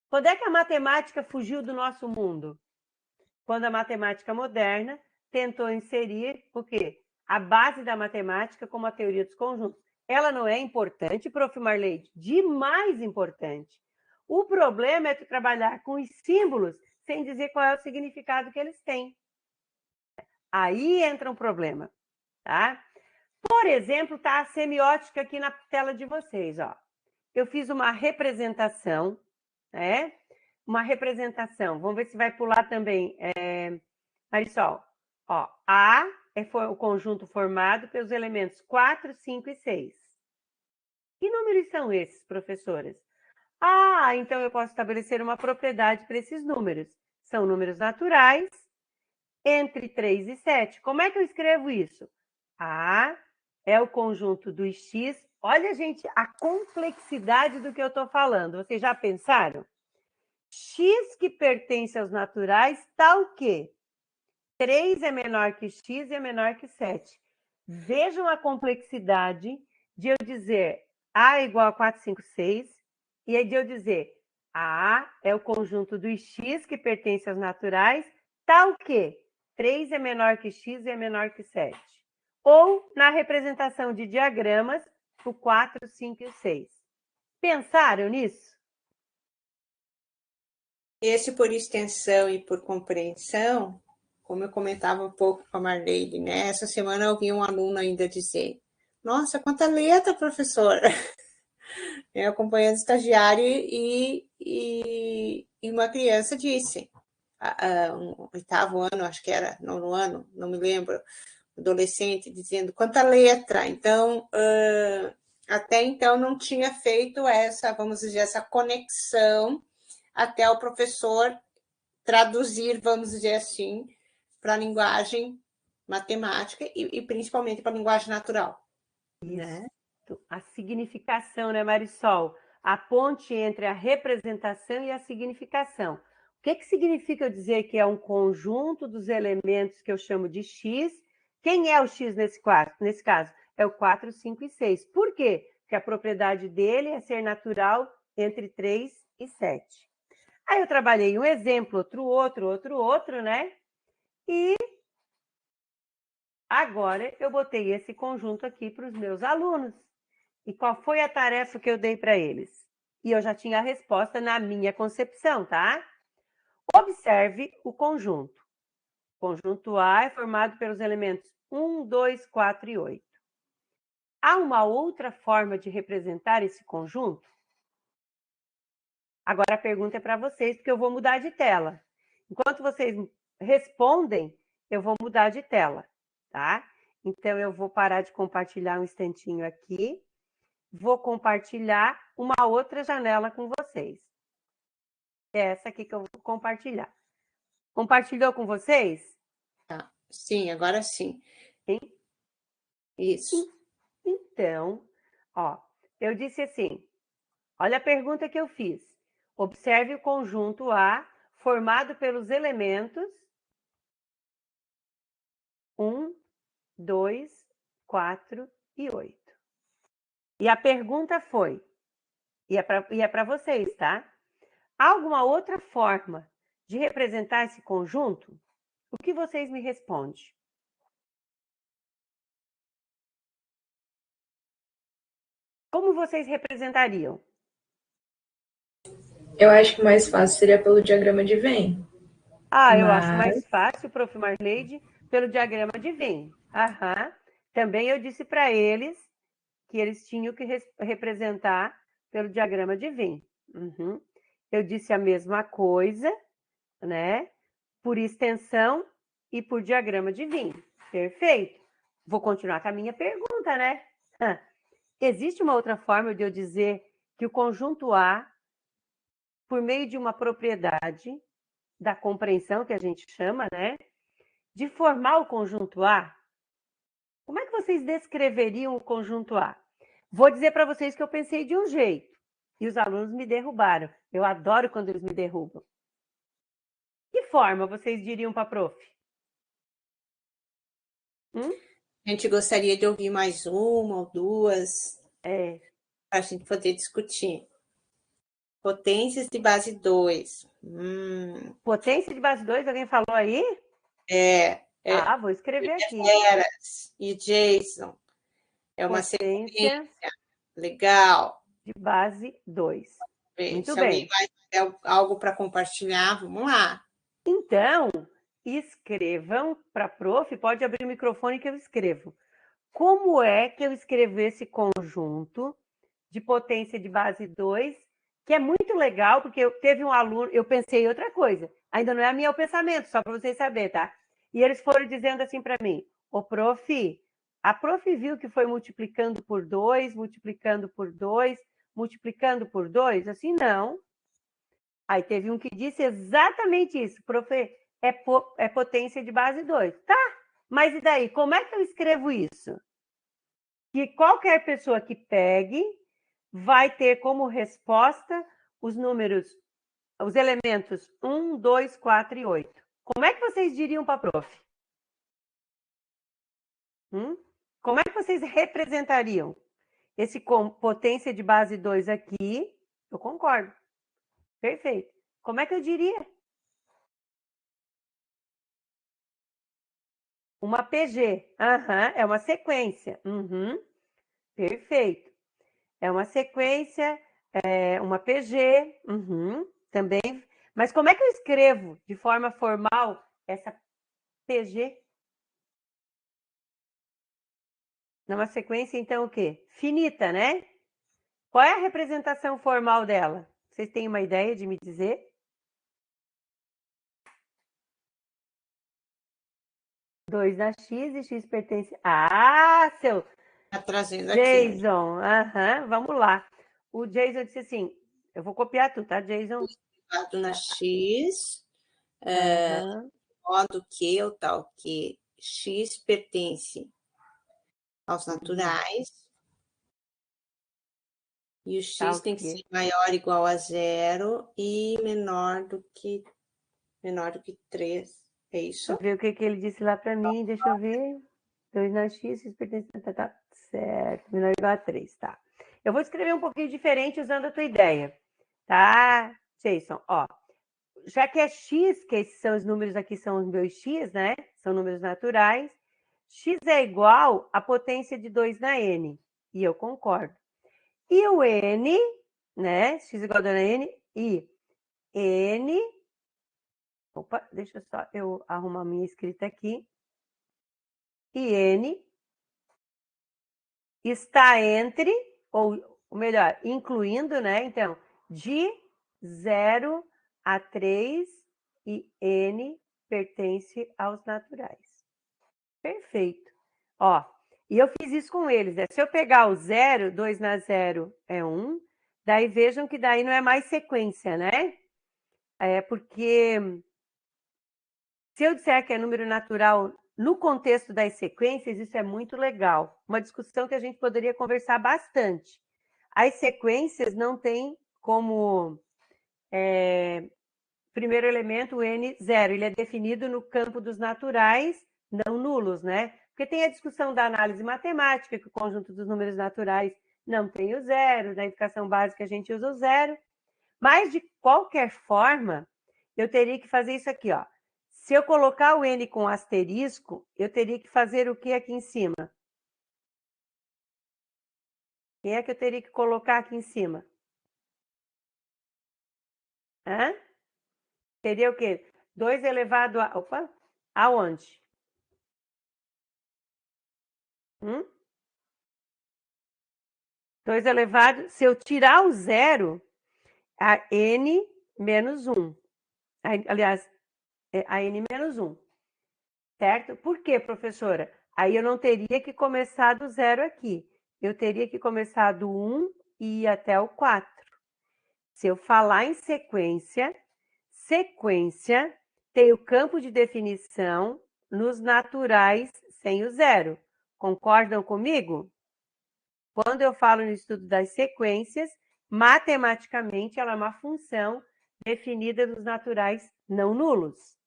Quando é que a matemática fugiu do nosso mundo? Quando a matemática moderna tentou inserir o quê? A base da matemática como a teoria dos conjuntos. Ela não é importante, prof. Marleide? Demais importante. O problema é tu trabalhar com os símbolos sem dizer qual é o significado que eles têm. Aí entra um problema, tá? Por exemplo, tá a semiótica aqui na tela de vocês, ó. Eu fiz uma representação, né? Uma representação. Vamos ver se vai pular também. Marisol, ó, A é o conjunto formado pelos elementos 4, 5 e 6. Que números são esses, professoras? Ah, então eu posso estabelecer uma propriedade para esses números. São números naturais entre 3 e 7. Como é que eu escrevo isso? A é o conjunto dos x. Olha, gente, a complexidade do que eu estou falando. Vocês já pensaram? X que pertence aos naturais está o quê? 3 é menor que x e é menor que 7. Vejam a complexidade de eu dizer A é igual a 4, 5, 6, e aí de eu dizer A é o conjunto dos x que pertence aos naturais, tá o quê? 3 é menor que x e é menor que 7. Ou na representação de diagramas, o 4, 5 e o 6. Pensaram nisso? Esse por extensão e por compreensão, como eu comentava um pouco com a Marlene, né? Essa semana eu vi um aluno ainda dizer: nossa, quanta letra, professora! Eu acompanhando estagiário e uma criança disse, um oitavo ano, acho que era, nono ano, não me lembro, adolescente, dizendo quanta letra. Então, até então não tinha feito essa, vamos dizer, essa conexão até o professor traduzir, vamos dizer assim, para a linguagem matemática e principalmente para a linguagem natural. Né? A significação, né, Marisol? A ponte entre a representação e a significação. O que significa eu dizer que é um conjunto dos elementos que eu chamo de x? Quem é o x nesse caso? É o 4, 5 e 6. Por quê? Porque a propriedade dele é ser natural entre 3 e 7. Aí eu trabalhei um exemplo, outro, né? E agora eu botei esse conjunto aqui para os meus alunos. E qual foi a tarefa que eu dei para eles? E eu já tinha a resposta na minha concepção, tá? Observe o conjunto. O conjunto A é formado pelos elementos 1, 2, 4 e 8. Há uma outra forma de representar esse conjunto? Agora a pergunta é para vocês, porque eu vou mudar de tela. Enquanto vocês respondem, eu vou mudar de tela, tá? Então, eu vou parar de compartilhar um instantinho aqui. Vou compartilhar uma outra janela com vocês. É essa aqui que eu vou compartilhar. Compartilhou com vocês? Tá. Sim, agora sim. Sim? Isso. Então, ó, eu disse assim, olha a pergunta que eu fiz. Observe o conjunto A formado pelos elementos 1, 2, 4 e 8. E a pergunta foi, e é para vocês, tá? Há alguma outra forma de representar esse conjunto? O que vocês me respondem? Como vocês representariam? Eu acho que o mais fácil seria pelo diagrama de Venn. Eu acho mais fácil, prof. Marleide, pelo diagrama de Venn. Aham. Também eu disse para eles que eles tinham que representar pelo diagrama de Venn. Uhum. Eu disse a mesma coisa, né? Por extensão e por diagrama de Venn. Perfeito. Vou continuar com a minha pergunta, né? Existe uma outra forma de eu dizer que o conjunto A, por meio de uma propriedade da compreensão, que a gente chama, né? De formar o conjunto A, como é que vocês descreveriam o conjunto A? Vou dizer para vocês que eu pensei de um jeito e os alunos me derrubaram. Eu adoro quando eles me derrubam. Que forma vocês diriam para a prof? A gente gostaria de ouvir mais uma ou duas para a gente poder discutir. Potências de base 2. Potência de base 2, alguém falou aí? Vou escrever aqui. Eras e Jason. É uma sequência. Legal. De base 2. Muito bem. Se alguém vai ter algo para compartilhar, vamos lá. Então, escrevam para a prof, pode abrir o microfone que eu escrevo. Como é que eu escrevo esse conjunto de potência de base 2, que é muito legal, porque teve um aluno, eu pensei outra coisa, ainda não é meu pensamento, só para vocês saberem, tá? E eles foram dizendo assim para mim, prof, a prof viu que foi multiplicando por 2, multiplicando por 2, multiplicando por 2? Assim, não. Aí teve um que disse exatamente isso, prof, é potência de base 2. Tá, mas e daí? Como é que eu escrevo isso? Que qualquer pessoa que pegue vai ter como resposta os números, os elementos 1, 2, 4 e 8. Como é que vocês diriam para a prof? Como é que vocês representariam esse com potência de base 2 aqui? Eu concordo. Perfeito. Como é que eu diria? Uma PG. É uma sequência. Perfeito. É uma sequência, uma PG. Também. Mas como é que eu escrevo de forma formal essa PG? Numa sequência, então, o quê? Finita, né? Qual é a representação formal dela? Vocês têm uma ideia de me dizer? 2 na X e X pertence... seu Tá trazendo aqui. Jason. Vamos lá. O Jason disse assim, eu vou copiar tudo, tá, Jason? Elevado na X, modo que ou tal que X pertence aos naturais, e o X Tal tem que que. ser maior ou igual a 0 e menor do que 3. É isso? Deixa eu ver o que ele disse lá para mim, deixa eu ver. 2 na X, X pertence... Tá, certo, menor ou igual a 3, tá. Eu vou escrever um pouquinho diferente usando a tua ideia, tá, Jason? Ó, já que é X, que esses são os números aqui, são os meus X, né? São números naturais. X é igual à potência de 2 na N. E eu concordo. E o N, né? X igual a 2 na N. E N... Opa, deixa só eu arrumar minha escrita aqui. E N está entre, ou melhor, incluindo, né? Então, de 0 a 3 e N pertence aos naturais. Perfeito. Ó, e eu fiz isso com eles, né? Se eu pegar o 0, 2 na 0 é 1, daí vejam que daí não é mais sequência, né? Porque se eu disser que é número natural no contexto das sequências, isso é muito legal. Uma discussão que a gente poderia conversar bastante. As sequências não têm como primeiro elemento o N0. Ele é definido no campo dos naturais não nulos, né? Porque tem a discussão da análise matemática, que o conjunto dos números naturais não tem o zero, na educação básica a gente usa o zero. Mas, de qualquer forma, eu teria que fazer isso aqui, ó. Se eu colocar o N com asterisco, eu teria que fazer o que aqui em cima? Quem é que eu teria que colocar aqui em cima? Seria o quê? 2 elevado a... Opa! Aonde? 2 elevado... Se eu tirar o zero, a N menos 1. Aliás, a N menos 1. Certo? Por quê, professora? Aí eu não teria que começar do zero aqui. Eu teria que começar do 1 e ir até o 4. Se eu falar em sequência, sequência tem o campo de definição nos naturais sem o zero. Concordam comigo? Quando eu falo no estudo das sequências, matematicamente ela é uma função definida nos naturais não nulos.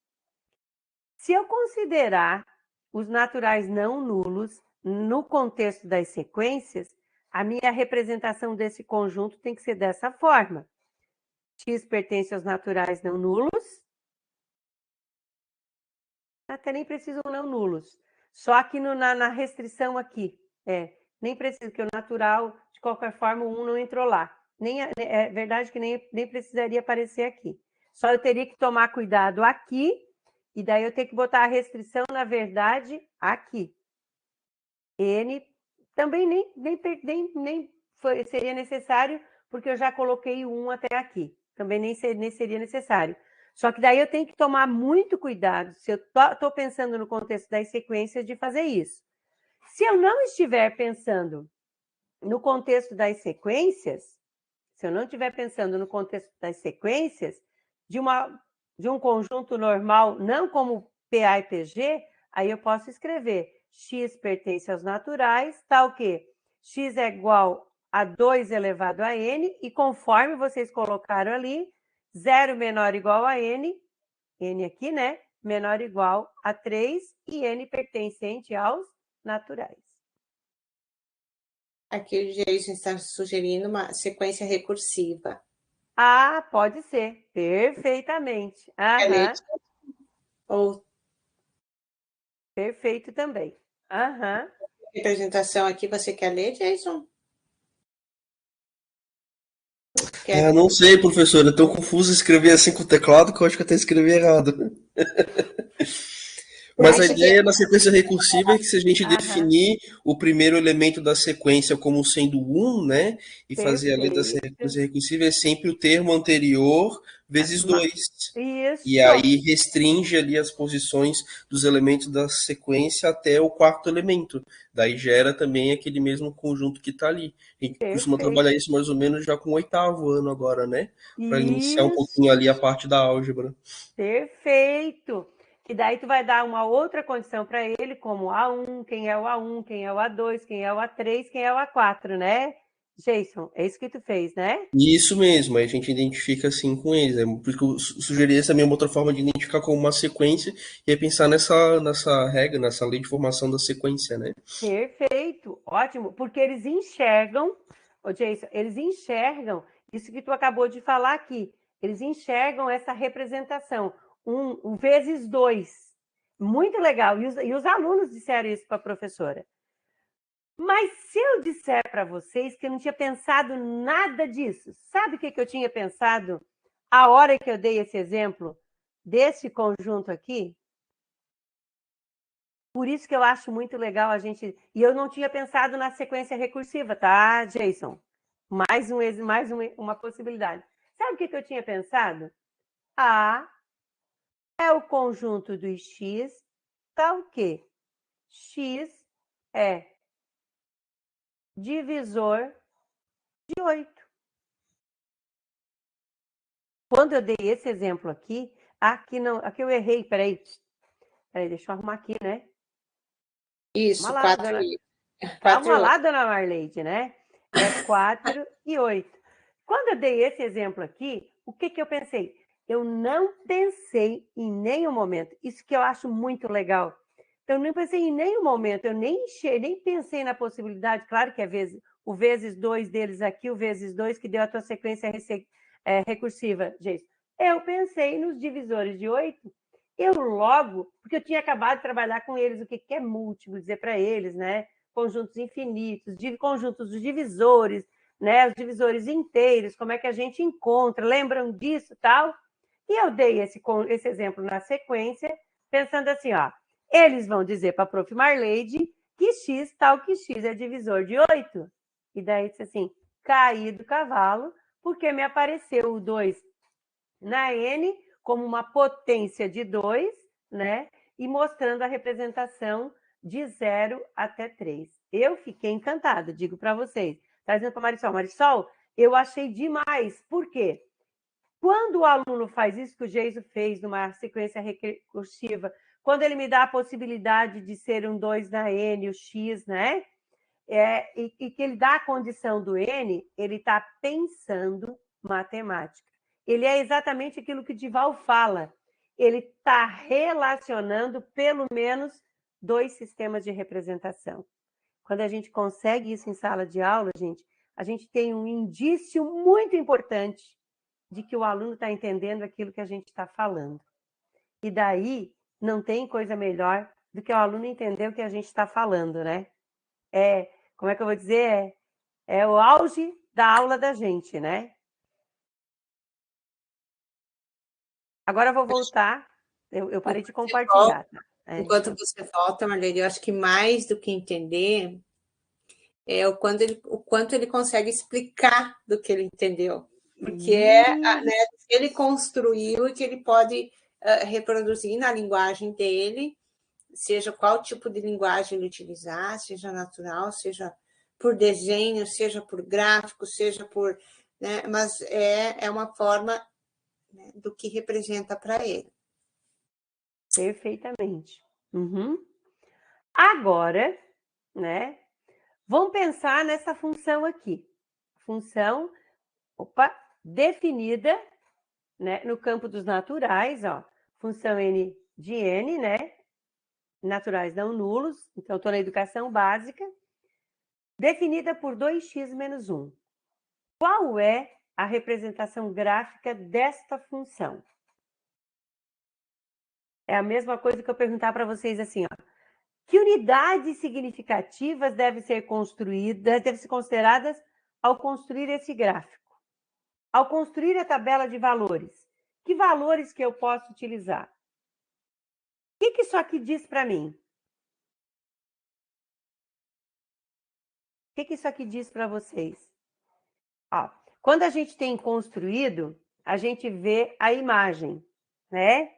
Se eu considerar os naturais não nulos no contexto das sequências, a minha representação desse conjunto tem que ser dessa forma. X pertence aos naturais não nulos. Até nem precisam não nulos. Só aqui na restrição aqui. Nem precisa, que o natural, de qualquer forma, o 1 não entrou lá. É verdade que nem precisaria aparecer aqui. Só eu teria que tomar cuidado aqui, e daí eu tenho que botar a restrição, na verdade, aqui. N também nem seria necessário, porque eu já coloquei o 1 até aqui. Também nem seria necessário. Só que daí eu tenho que tomar muito cuidado, se eu estou pensando no contexto das sequências, de fazer isso. Se eu não estiver pensando no contexto das sequências, de um conjunto normal, não como PA e PG, aí eu posso escrever X pertence aos naturais, tal que X é igual a 2 elevado a N, e conforme vocês colocaram ali, 0 menor ou igual a N aqui, né? Menor ou igual a 3, e N pertencente aos naturais. Aqui o Jason está sugerindo uma sequência recursiva. Pode ser. Perfeitamente. Ou Perfeito também. Aham. Representação aqui, você quer ler, Jason? Não sei, professora, eu tô confuso escrever assim com o teclado que eu acho que eu até escrevi errado. Mas a ideia na sequência recursiva é que se a gente definir o primeiro elemento da sequência como sendo 1, né, e fazer a letra da sequência recursiva, é sempre o termo anterior vezes 2. Isso. E aí restringe ali as posições dos elementos da sequência até o quarto elemento. Daí gera também aquele mesmo conjunto que está ali. A gente costuma trabalhar isso mais ou menos já com o 8º ano agora, né? Para iniciar um pouquinho ali a parte da álgebra. Perfeito! E daí tu vai dar uma outra condição para ele, como A1, quem é o A1, quem é o A2, quem é o A3, quem é o A4, né? Jason, é isso que tu fez, né? Isso mesmo, aí a gente identifica assim com eles. Porque eu sugeriria também uma outra forma de identificar como uma sequência e é pensar nessa regra, nessa lei de formação da sequência, né? Perfeito, ótimo, porque eles enxergam, Jason, eles enxergam isso que tu acabou de falar aqui, eles enxergam essa representação, um vezes 2. Muito legal, e os alunos disseram isso para a professora. Mas se eu disser para vocês que eu não tinha pensado nada disso, sabe o que eu tinha pensado a hora que eu dei esse exemplo desse conjunto aqui? Por isso que eu acho muito legal a gente... E eu não tinha pensado na sequência recursiva, tá, Jason? Mais uma possibilidade. Sabe o que eu tinha pensado? A é o conjunto dos x, tal que x é divisor de 8. Quando eu dei esse exemplo aqui, aqui eu errei, peraí, deixa eu arrumar aqui, né? Isso, Calma lá, dona Marleide, né? É 4 e 8. Quando eu dei esse exemplo aqui, o que eu pensei? Eu não pensei em nenhum momento, isso que eu acho muito legal. Eu não pensei em nenhum momento, eu nem pensei na possibilidade, claro que é o vezes 2 deles aqui, o vezes 2 que deu a tua sequência recursiva, Jason. Eu pensei nos divisores de 8, porque eu tinha acabado de trabalhar com eles, o que é múltiplo, dizer para eles, né? Conjuntos infinitos, conjuntos dos divisores, né? Os divisores inteiros, como é que a gente encontra, lembram disso, tal? E eu dei esse exemplo na sequência, pensando assim, ó, eles vão dizer para a prof. Marleide que x, tal que x é divisor de 8. E daí disse assim, caí do cavalo, porque me apareceu o 2 na N como uma potência de 2, né? E mostrando a representação de 0 até 3. Eu fiquei encantada, digo para vocês. Está dizendo para Marisol, Marisol, eu achei demais. Por quê? Quando o aluno faz isso que o Geiso fez numa sequência recursiva, quando ele me dá a possibilidade de ser um 2 na N, o X, né? E que ele dá a condição do N, ele está pensando matemática. Ele é exatamente aquilo que o Dival fala. Ele está relacionando pelo menos 2 sistemas de representação. Quando a gente consegue isso em sala de aula, a gente tem um indício muito importante de que o aluno está entendendo aquilo que a gente está falando. E daí, não tem coisa melhor do que o aluno entender o que a gente está falando, né? Como é que eu vou dizer? É o auge da aula da gente, né? Agora eu vou voltar. Eu parei de compartilhar. Tá? Enquanto você volta, Marlene, eu acho que mais do que entender é o quanto ele consegue explicar do que ele entendeu. Porque ele construiu e que ele pode reproduzir na linguagem dele, seja qual tipo de linguagem ele utilizar, seja natural, seja por desenho, seja por gráfico, seja por... Né, mas é uma forma, né, do que representa para ele. Perfeitamente. Agora, né, vamos pensar nessa função aqui. Função, definida, né, no campo dos naturais, ó, função n de n, né? Naturais não nulos, então estou na educação básica, definida por 2x menos 1. Qual é a representação gráfica desta função? É a mesma coisa que eu perguntar para vocês assim, ó, Que unidades significativas devem ser construídas, devem ser consideradas ao construir esse gráfico? Ao construir a tabela de valores, que valores que eu posso utilizar? O que isso aqui diz para mim? O que isso aqui diz para vocês? Ó, quando a gente tem construído, a gente vê a imagem, né?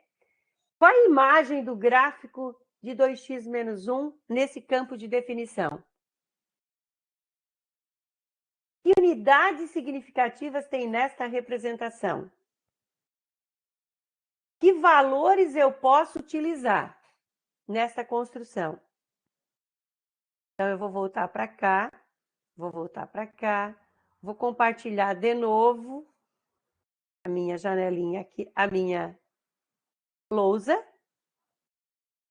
Qual a imagem do gráfico de 2x menos 1 nesse campo de definição? Que unidades significativas tem nesta representação? Que valores eu posso utilizar nesta construção? Então, eu vou voltar para cá, vou compartilhar de novo a minha janelinha aqui, a minha lousa.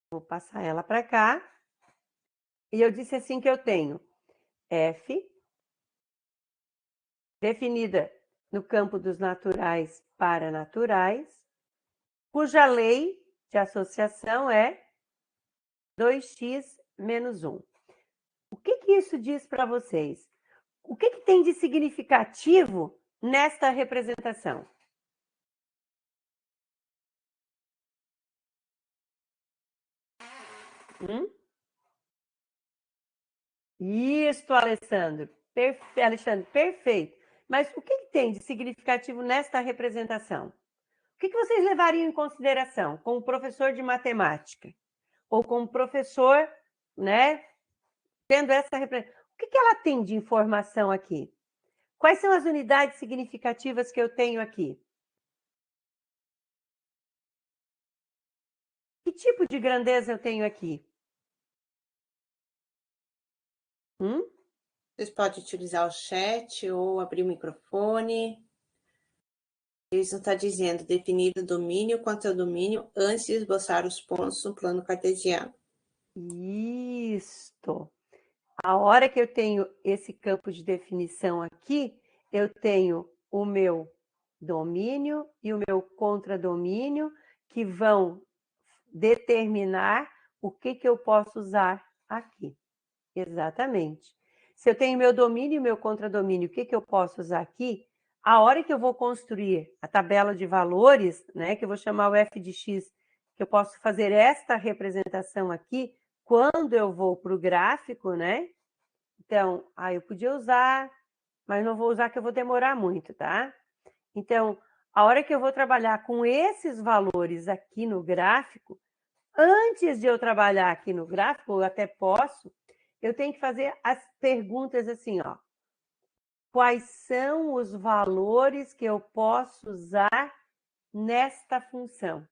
Vou passar ela para cá. E eu disse assim que eu tenho F, definida no campo dos naturais para naturais, cuja lei de associação é 2x menos 1. O que isso diz para vocês? O que tem de significativo nesta representação? Isso, Alexandre, perfeito. Mas o que tem de significativo nesta representação? O que vocês levariam em consideração como professor de matemática? Ou como professor, né, tendo essa representação? O que ela tem de informação aqui? Quais são as unidades significativas que eu tenho aqui? Que tipo de grandeza eu tenho aqui? Vocês podem utilizar o chat ou abrir o microfone. Eles não está dizendo definido o domínio quanto ao domínio antes de esboçar os pontos no plano cartesiano. Isto. A hora que eu tenho esse campo de definição aqui, eu tenho o meu domínio e o meu contradomínio que vão determinar o que eu posso usar aqui. Exatamente. Se eu tenho meu domínio e meu contradomínio, o que eu posso usar aqui? A hora que eu vou construir a tabela de valores, né, que eu vou chamar o f de x, que eu posso fazer esta representação aqui, quando eu vou para o gráfico, né? Então, eu podia usar, mas não vou usar que eu vou demorar muito, tá? Então, a hora que eu vou trabalhar com esses valores aqui no gráfico, antes de eu trabalhar aqui no gráfico, eu até posso, eu tenho que fazer as perguntas assim, ó. Quais são os valores que eu posso usar nesta função?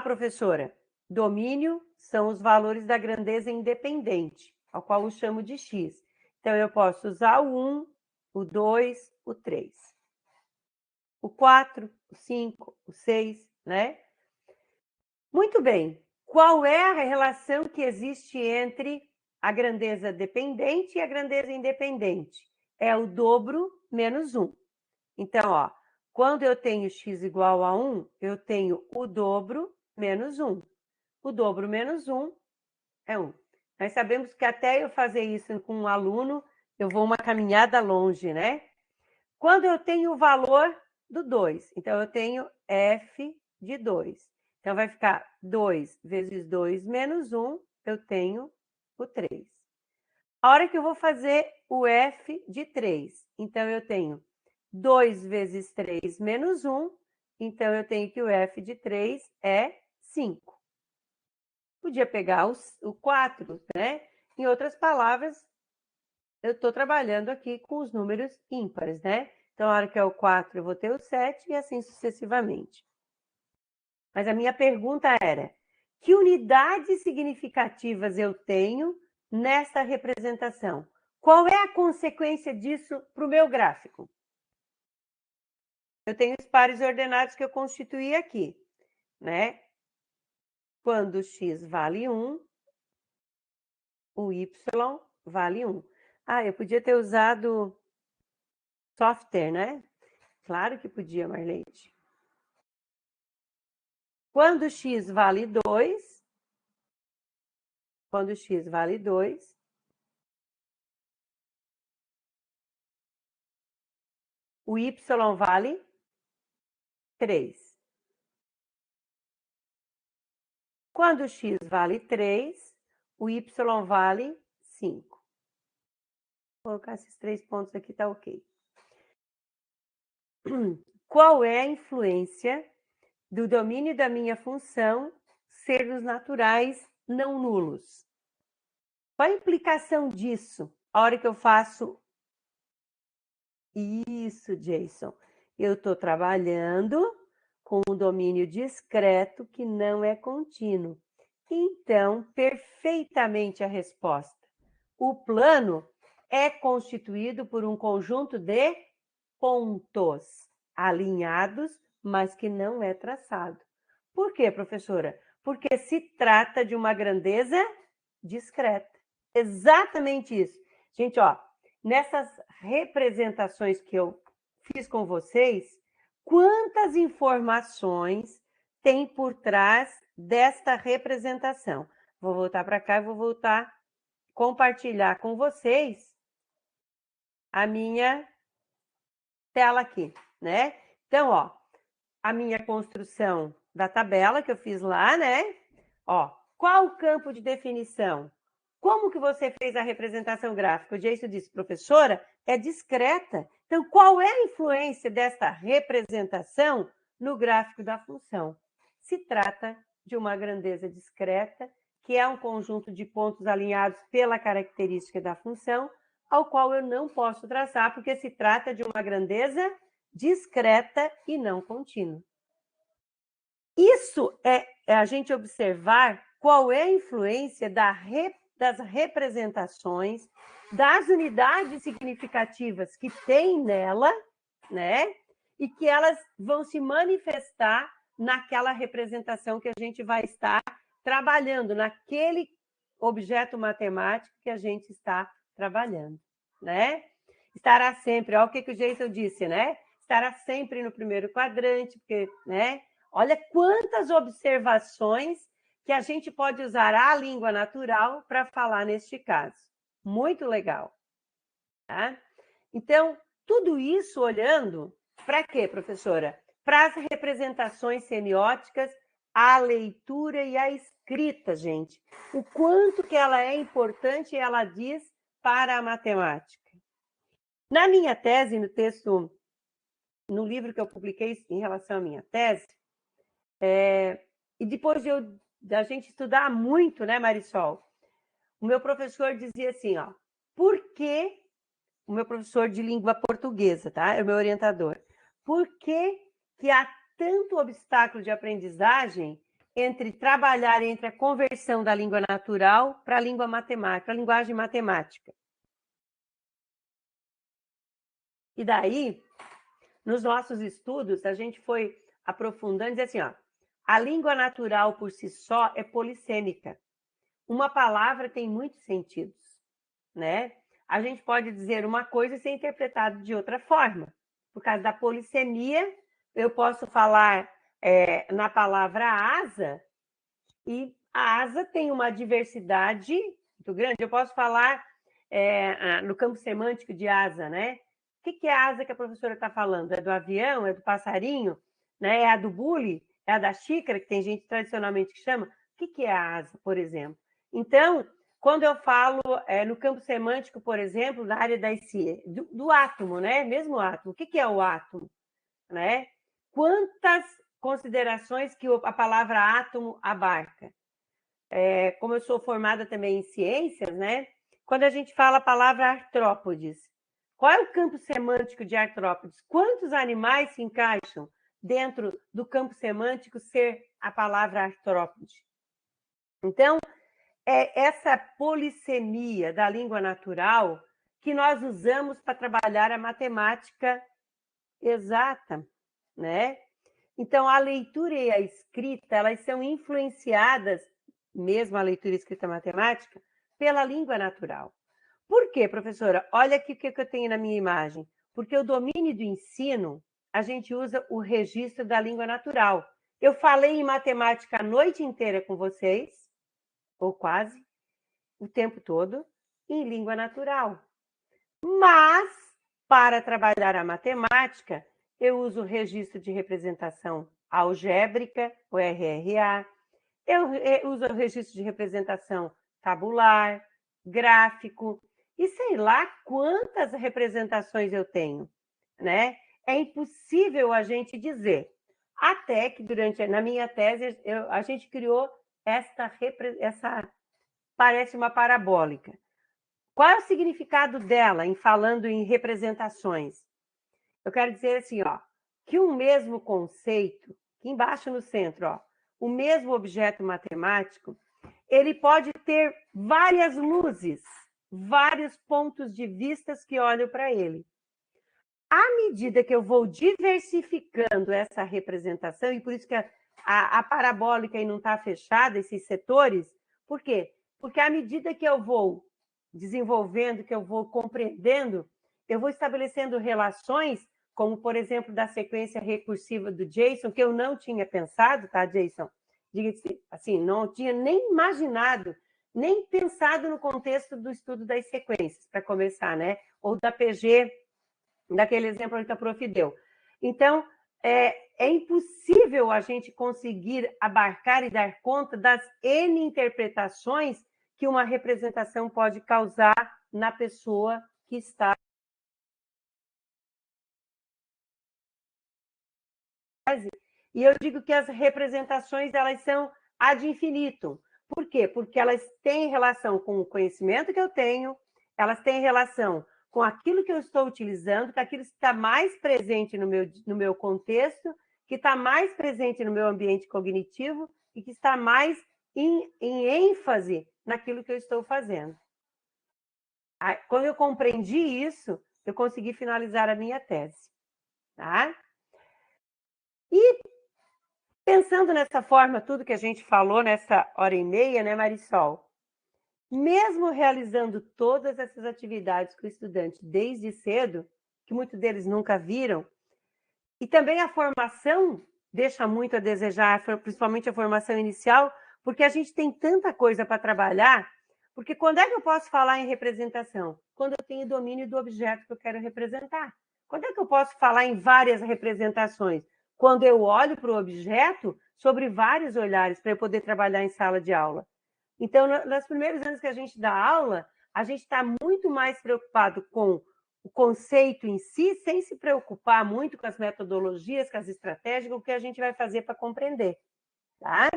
Professora, domínio são os valores da grandeza independente, ao qual eu chamo de x. Então, eu posso usar o 1, o 2, o 3. O 4, o 5, o 6, né? Muito bem. Qual é a relação que existe entre a grandeza dependente e a grandeza independente? É o dobro menos 1. Então, ó, quando eu tenho x igual a 1, eu tenho o dobro menos 1. O dobro menos 1 é 1. Nós sabemos que até eu fazer isso com um aluno, eu vou uma caminhada longe, né? Quando eu tenho o valor do 2, então eu tenho f de 2. Então, vai ficar 2 vezes 2 menos 1, eu tenho o 3. A hora que eu vou fazer o f de 3, então eu tenho 2 vezes 3 menos 1, então eu tenho que o f de 3 é 5. Podia pegar o 4, né? Em outras palavras, eu estou trabalhando aqui com os números ímpares, né? Então, a hora que é o 4, eu vou ter o 7 e assim sucessivamente. Mas a minha pergunta era, que unidades significativas eu tenho nesta representação? Qual é a consequência disso para o meu gráfico? Eu tenho os pares ordenados que eu constituí aqui, né? Quando x vale 1, o y vale 1. Eu podia ter usado software, né? Claro que podia, Marlete. Quando x vale 2, o y vale 3. Quando x vale 3, o y vale 5. Vou colocar esses 3 pontos aqui, tá ok. Qual é a influência do domínio da minha função ser dos naturais não nulos? Qual a implicação disso? A hora que eu faço isso, Jason, eu estou trabalhando com um domínio discreto que não é contínuo. Então, perfeitamente a resposta. O plano é constituído por um conjunto de pontos alinhados, mas que não é traçado. Por quê, professora? Porque se trata de uma grandeza discreta. Exatamente isso. Gente, ó, nessas representações que eu fiz com vocês, quantas informações tem por trás desta representação? Vou voltar para cá e vou voltar a compartilhar com vocês a minha tela aqui, né? Então, ó, a minha construção da tabela que eu fiz lá, né? Ó, qual o campo de definição? Como que você fez a representação gráfica? O Jason disse, professora, é discreta. Então, qual é a influência desta representação no gráfico da função? Se trata de uma grandeza discreta, que é um conjunto de pontos alinhados pela característica da função, ao qual eu não posso traçar, porque se trata de uma grandeza discreta e não contínua. Isso é a gente observar qual é a influência das representações, das unidades significativas que tem nela, né? E que elas vão se manifestar naquela representação que a gente vai estar trabalhando, naquele objeto matemático que a gente está trabalhando, né? Estará sempre, olha o que o Jason disse, né? Estará sempre no primeiro quadrante, porque, né? Olha quantas observações que a gente pode usar a língua natural para falar neste caso. Muito legal. Tá? Então, tudo isso olhando para quê, professora? Para as representações semióticas, a leitura e a escrita, gente. O quanto que ela é importante, ela diz, para a matemática. Na minha tese, no texto, no livro que eu publiquei em relação à minha tese, e depois da gente estudar muito, né, Marisol? O meu professor dizia assim, ó, por que, o meu professor de língua portuguesa, tá? É o meu orientador. Por que há tanto obstáculo de aprendizagem entre a conversão da língua natural para a língua matemática, para a linguagem matemática? E daí, nos nossos estudos, a gente foi aprofundando e dizer assim, ó, a língua natural por si só é polissêmica. Uma palavra tem muitos sentidos, né? A gente pode dizer uma coisa e ser interpretado de outra forma. Por causa da polissemia, eu posso falar na palavra asa, e a asa tem uma diversidade muito grande. Eu posso falar no campo semântico de asa, né? O que é a asa que a professora está falando? É do avião? É do passarinho? Né? É a do bule? É a da xícara, que tem gente tradicionalmente que chama? O que é a asa, por exemplo? Então, quando eu falo no campo semântico, por exemplo, na área do átomo, né? Mesmo átomo. O que é o átomo? Né? Quantas considerações que a palavra átomo abarca? Como eu sou formada também em ciências, né? Quando a gente fala a palavra artrópodes, qual é o campo semântico de artrópodes? Quantos animais se encaixam dentro do campo semântico ser a palavra artrópode? Então, é essa polissemia da língua natural que nós usamos para trabalhar a matemática exata, né? Então, a leitura e a escrita, elas são influenciadas, mesmo a leitura e a escrita matemática, pela língua natural. Por quê, professora? Olha aqui o que eu tenho na minha imagem. Porque o domínio do ensino, a gente usa o registro da língua natural. Eu falei em matemática a noite inteira com vocês, ou quase, o tempo todo, em língua natural. Mas, para trabalhar a matemática, eu uso o registro de representação algébrica, o RRA, eu uso o registro de representação tabular, gráfico, e sei lá quantas representações eu tenho, né? É impossível a gente dizer. Até que, na minha tese, a gente criou essa parece uma parabólica. Qual é o significado dela falando em representações? Eu quero dizer assim, ó, que um mesmo conceito, aqui embaixo no centro, ó, o mesmo objeto matemático, ele pode ter várias luzes, vários pontos de vista que olham para ele. À medida que eu vou diversificando essa representação, e por isso que a parabólica aí não está fechada, esses setores, por quê? Porque à medida que eu vou desenvolvendo, que eu vou compreendendo, eu vou estabelecendo relações, como, por exemplo, da sequência recursiva do Jason, que eu não tinha pensado, tá, Jason? Diga-se assim, não tinha nem imaginado, nem pensado no contexto do estudo das sequências, para começar, né? Ou da PG, daquele exemplo que a prof deu. Então, é impossível a gente conseguir abarcar e dar conta das N interpretações que uma representação pode causar na pessoa que está. E eu digo que as representações, elas são ad infinitum. Por quê? Porque elas têm relação com o conhecimento que eu tenho, elas têm relação com aquilo que eu estou utilizando, com aquilo que está mais presente no meu contexto, que está mais presente no meu ambiente cognitivo e que está mais em ênfase naquilo que eu estou fazendo. Quando eu compreendi isso, eu consegui finalizar a minha tese. Tá? E pensando nessa forma, tudo que a gente falou nessa hora e meia, né, Marisol? Mesmo realizando todas essas atividades com o estudante desde cedo, que muitos deles nunca viram, e também a formação deixa muito a desejar, principalmente a formação inicial, porque a gente tem tanta coisa para trabalhar, porque quando é que eu posso falar em representação? Quando eu tenho domínio do objeto que eu quero representar. Quando é que eu posso falar em várias representações? Quando eu olho para o objeto sobre vários olhares para eu poder trabalhar em sala de aula. Então, nos primeiros anos que a gente dá aula, a gente está muito mais preocupado com o conceito em si, sem se preocupar muito com as metodologias, com as estratégias, o que a gente vai fazer para compreender. Tá?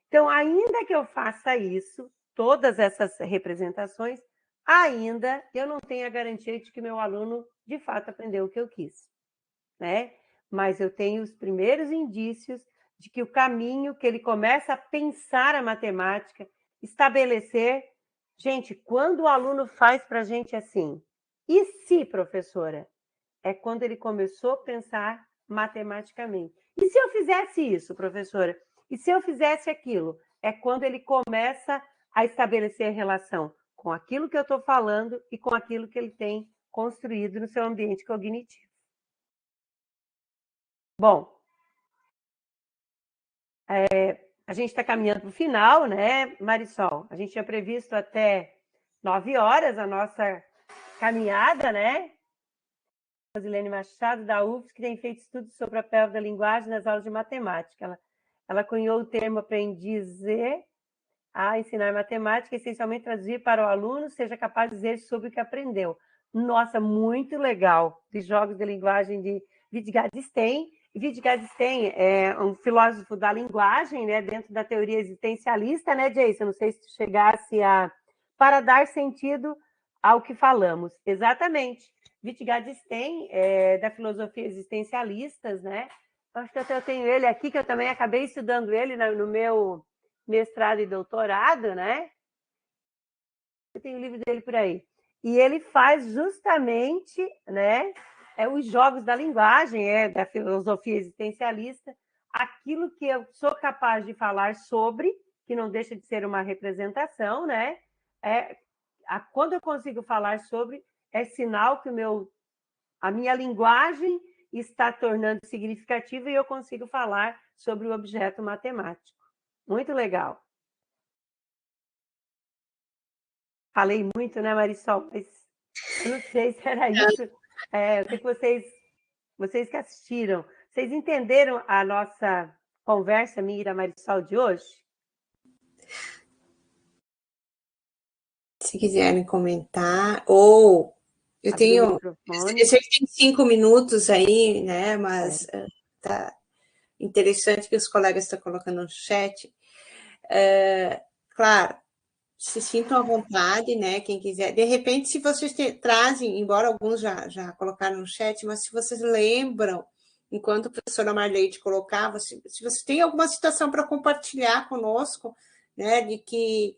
Então, ainda que eu faça isso, todas essas representações, ainda eu não tenho a garantia de que meu aluno, de fato, aprendeu o que eu quis. Né? Mas eu tenho os primeiros indícios de que o caminho que ele começa a pensar a matemática, estabelecer... Gente, quando o aluno faz para a gente assim, e se, professora? É quando ele começou a pensar matematicamente. E se eu fizesse isso, professora? E se eu fizesse aquilo? É quando ele começa a estabelecer relação com aquilo que eu estou falando e com aquilo que ele tem construído no seu ambiente cognitivo. Bom, a gente está caminhando para o final, né, Marisol? A gente tinha previsto até 9 horas a nossa caminhada, né? Rosilene Machado, da UFSC, que tem feito estudos sobre o papel da linguagem nas aulas de matemática. Ela cunhou o termo aprendizer a ensinar matemática, essencialmente traduzir para o aluno, seja capaz de dizer sobre o que aprendeu. Nossa, muito legal! De jogos de linguagem de Wittgenstein. Wittgenstein é um filósofo da linguagem, né, dentro da teoria existencialista, né, Jason? Não sei se tu chegasse a... Para dar sentido ao que falamos. Exatamente. Wittgenstein, da filosofia existencialistas, né? Acho que eu tenho ele aqui, que eu também acabei estudando ele no meu mestrado e doutorado, né? Eu tenho o livro dele por aí. E ele faz justamente, né, os jogos da linguagem, da filosofia existencialista, aquilo que eu sou capaz de falar sobre, que não deixa de ser uma representação, né? Quando eu consigo falar sobre, é sinal que a minha linguagem está tornando significativo e eu consigo falar sobre o objeto matemático. Muito legal. Falei muito, né, Marisol? Mas eu não sei se era isso. Eu sei que vocês que assistiram, vocês entenderam a nossa conversa, minha e da Marisol, de hoje? Se quiserem comentar, ou eu tenho. Eu sei que tem 5 minutos aí, né? Mas tá interessante que os colegas estão colocando no chat. Claro, se sintam à vontade, né? Quem quiser. De repente, se vocês trazem, embora alguns já colocaram no chat, mas se vocês lembram, enquanto a professora Marleide colocava, se você tem alguma situação para compartilhar conosco, né? De que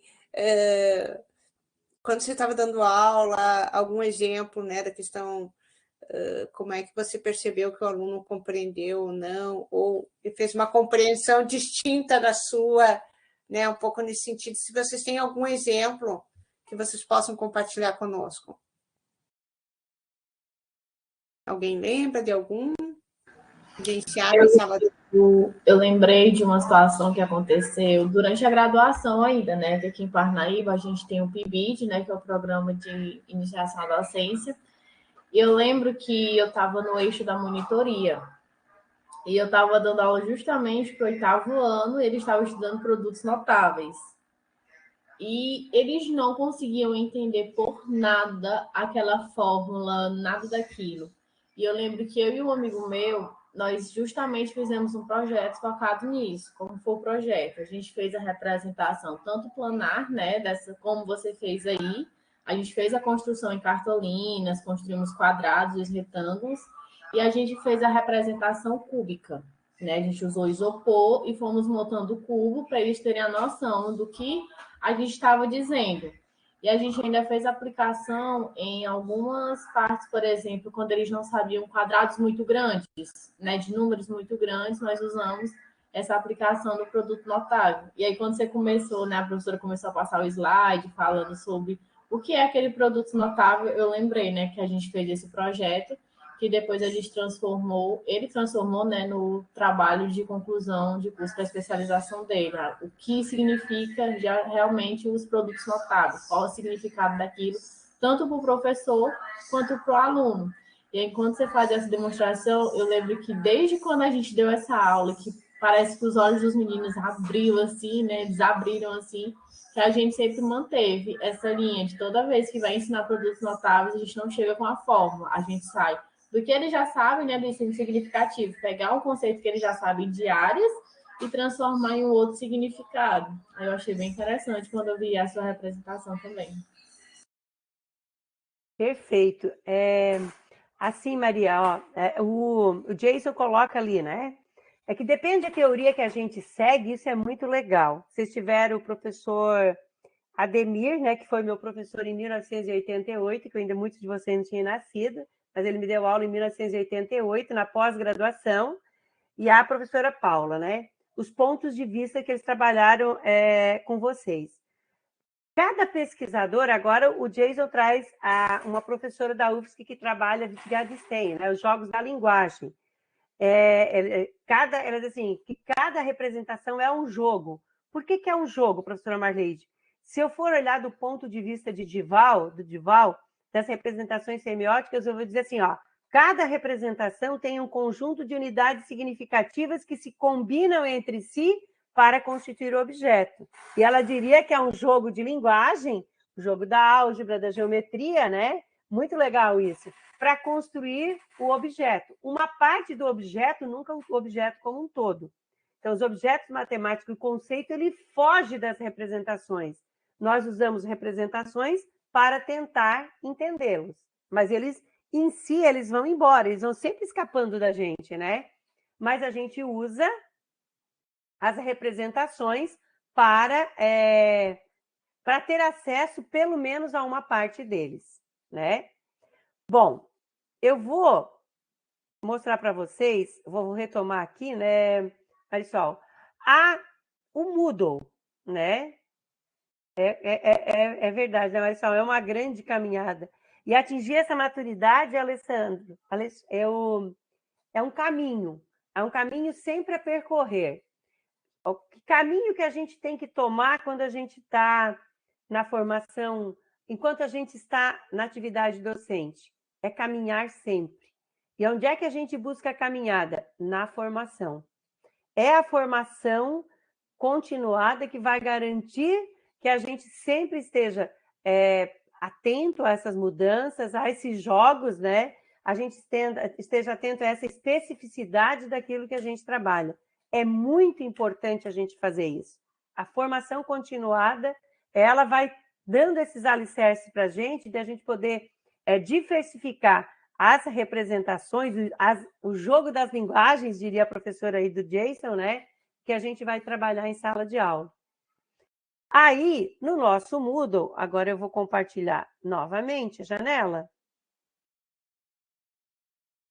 quando você estava dando aula, algum exemplo, né, da questão, como é que você percebeu que o aluno compreendeu ou não, ou fez uma compreensão distinta da sua, né, um pouco nesse sentido. Se vocês têm algum exemplo que vocês possam compartilhar conosco. Alguém lembra de algum? Vivenciado na sala de... Eu lembrei de uma situação que aconteceu durante a graduação ainda, né? Aqui em Parnaíba, a gente tem o PIBID, né? Que é o Programa de Iniciação à Docência. E eu lembro que eu estava no eixo da monitoria. E eu estava dando aula justamente para o 8º ano, e eles estavam estudando produtos notáveis. E eles não conseguiam entender por nada aquela fórmula, nada daquilo. E eu lembro que eu e um amigo meu, nós justamente fizemos um projeto focado nisso. Como foi o projeto? A gente fez a representação tanto planar, né, como você fez aí. A gente fez a construção em cartolinas, construímos quadrados e retângulos, e a gente fez a representação cúbica, né? A gente usou isopor e fomos montando o cubo para eles terem a noção do que a gente estava dizendo. E a gente ainda fez aplicação em algumas partes, por exemplo, quando eles não sabiam quadrados muito grandes, né, de números muito grandes, nós usamos essa aplicação do produto notável. E aí, quando você começou, né, a professora começou a passar o slide falando sobre o que é aquele produto notável, eu lembrei, né, que a gente fez esse projeto, que depois a gente transformou, né, no trabalho de conclusão de curso para especialização dele, né? O que significa já realmente os produtos notáveis, qual o significado daquilo, tanto para o professor quanto para o aluno. E aí, quando você faz essa demonstração, eu lembro que desde quando a gente deu essa aula, que parece que os olhos dos meninos abriram assim, né, desabriram assim, que a gente sempre manteve essa linha de toda vez que vai ensinar produtos notáveis, a gente não chega com a fórmula, a gente sai do que eles já sabem, né, do ensino significativo, pegar um conceito que eles já sabem de áreas e transformar em um outro significado. Aí eu achei bem interessante quando eu vi a sua representação também. Perfeito. Assim, Maria, ó, o Jason coloca ali, né? É que depende da teoria que a gente segue, isso é muito legal. Vocês tiveram o professor Ademir, né, que foi meu professor em 1988, que ainda muitos de vocês não tinham nascido, mas ele me deu aula em 1988, na pós-graduação, e a professora Paula, né? Os pontos de vista que eles trabalharam com vocês. Cada pesquisador, agora o Jason traz uma professora da UFSC que trabalha Wittgenstein, né, os jogos da linguagem. Ela diz assim, que cada representação é um jogo. Por que é um jogo, professora Marleide? Se eu for olhar do ponto de vista de Dival, das representações semióticas, eu vou dizer assim, ó, cada representação tem um conjunto de unidades significativas que se combinam entre si para constituir o objeto. E ela diria que é um jogo de linguagem, o jogo da álgebra, da geometria, né? Muito legal isso, para construir o objeto. Uma parte do objeto, nunca o objeto como um todo. Então, os objetos matemáticos, o conceito, ele foge das representações. Nós usamos representações para tentar entendê-los, mas eles, em si, eles vão embora, eles vão sempre escapando da gente, né? Mas a gente usa as representações para ter acesso, pelo menos, a uma parte deles, né? Bom, eu vou mostrar para vocês, vou retomar aqui, né, Marisol, o Moodle, né? É verdade, né, Marisol? É uma grande caminhada. E atingir essa maturidade, Alessandro, é um caminho sempre a percorrer. O caminho que a gente tem que tomar quando a gente está na formação, enquanto a gente está na atividade docente, é caminhar sempre. E onde é que a gente busca a caminhada? Na formação. É a formação continuada que vai garantir que a gente sempre esteja atento a essas mudanças, a esses jogos, né? A gente esteja atento a essa especificidade daquilo que a gente trabalha. É muito importante a gente fazer isso. A formação continuada, ela vai dando esses alicerces para a gente, de a gente poder diversificar as representações, o jogo das linguagens, diria a professora aí do Jason, né? Que a gente vai trabalhar em sala de aula. Aí, no nosso Moodle, agora eu vou compartilhar novamente a janela.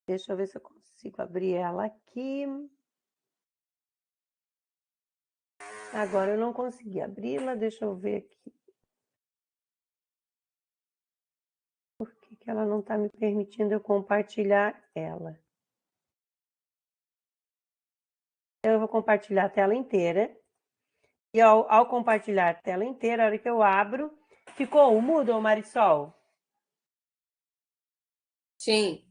Deixa eu ver se eu consigo abrir ela aqui. Agora eu não consegui abri-la, deixa eu ver aqui. Por que ela não está me permitindo eu compartilhar ela? Então, eu vou compartilhar a tela inteira. E ao compartilhar a tela inteira, a hora que eu abro, ficou o Moodle, Marisol? Sim.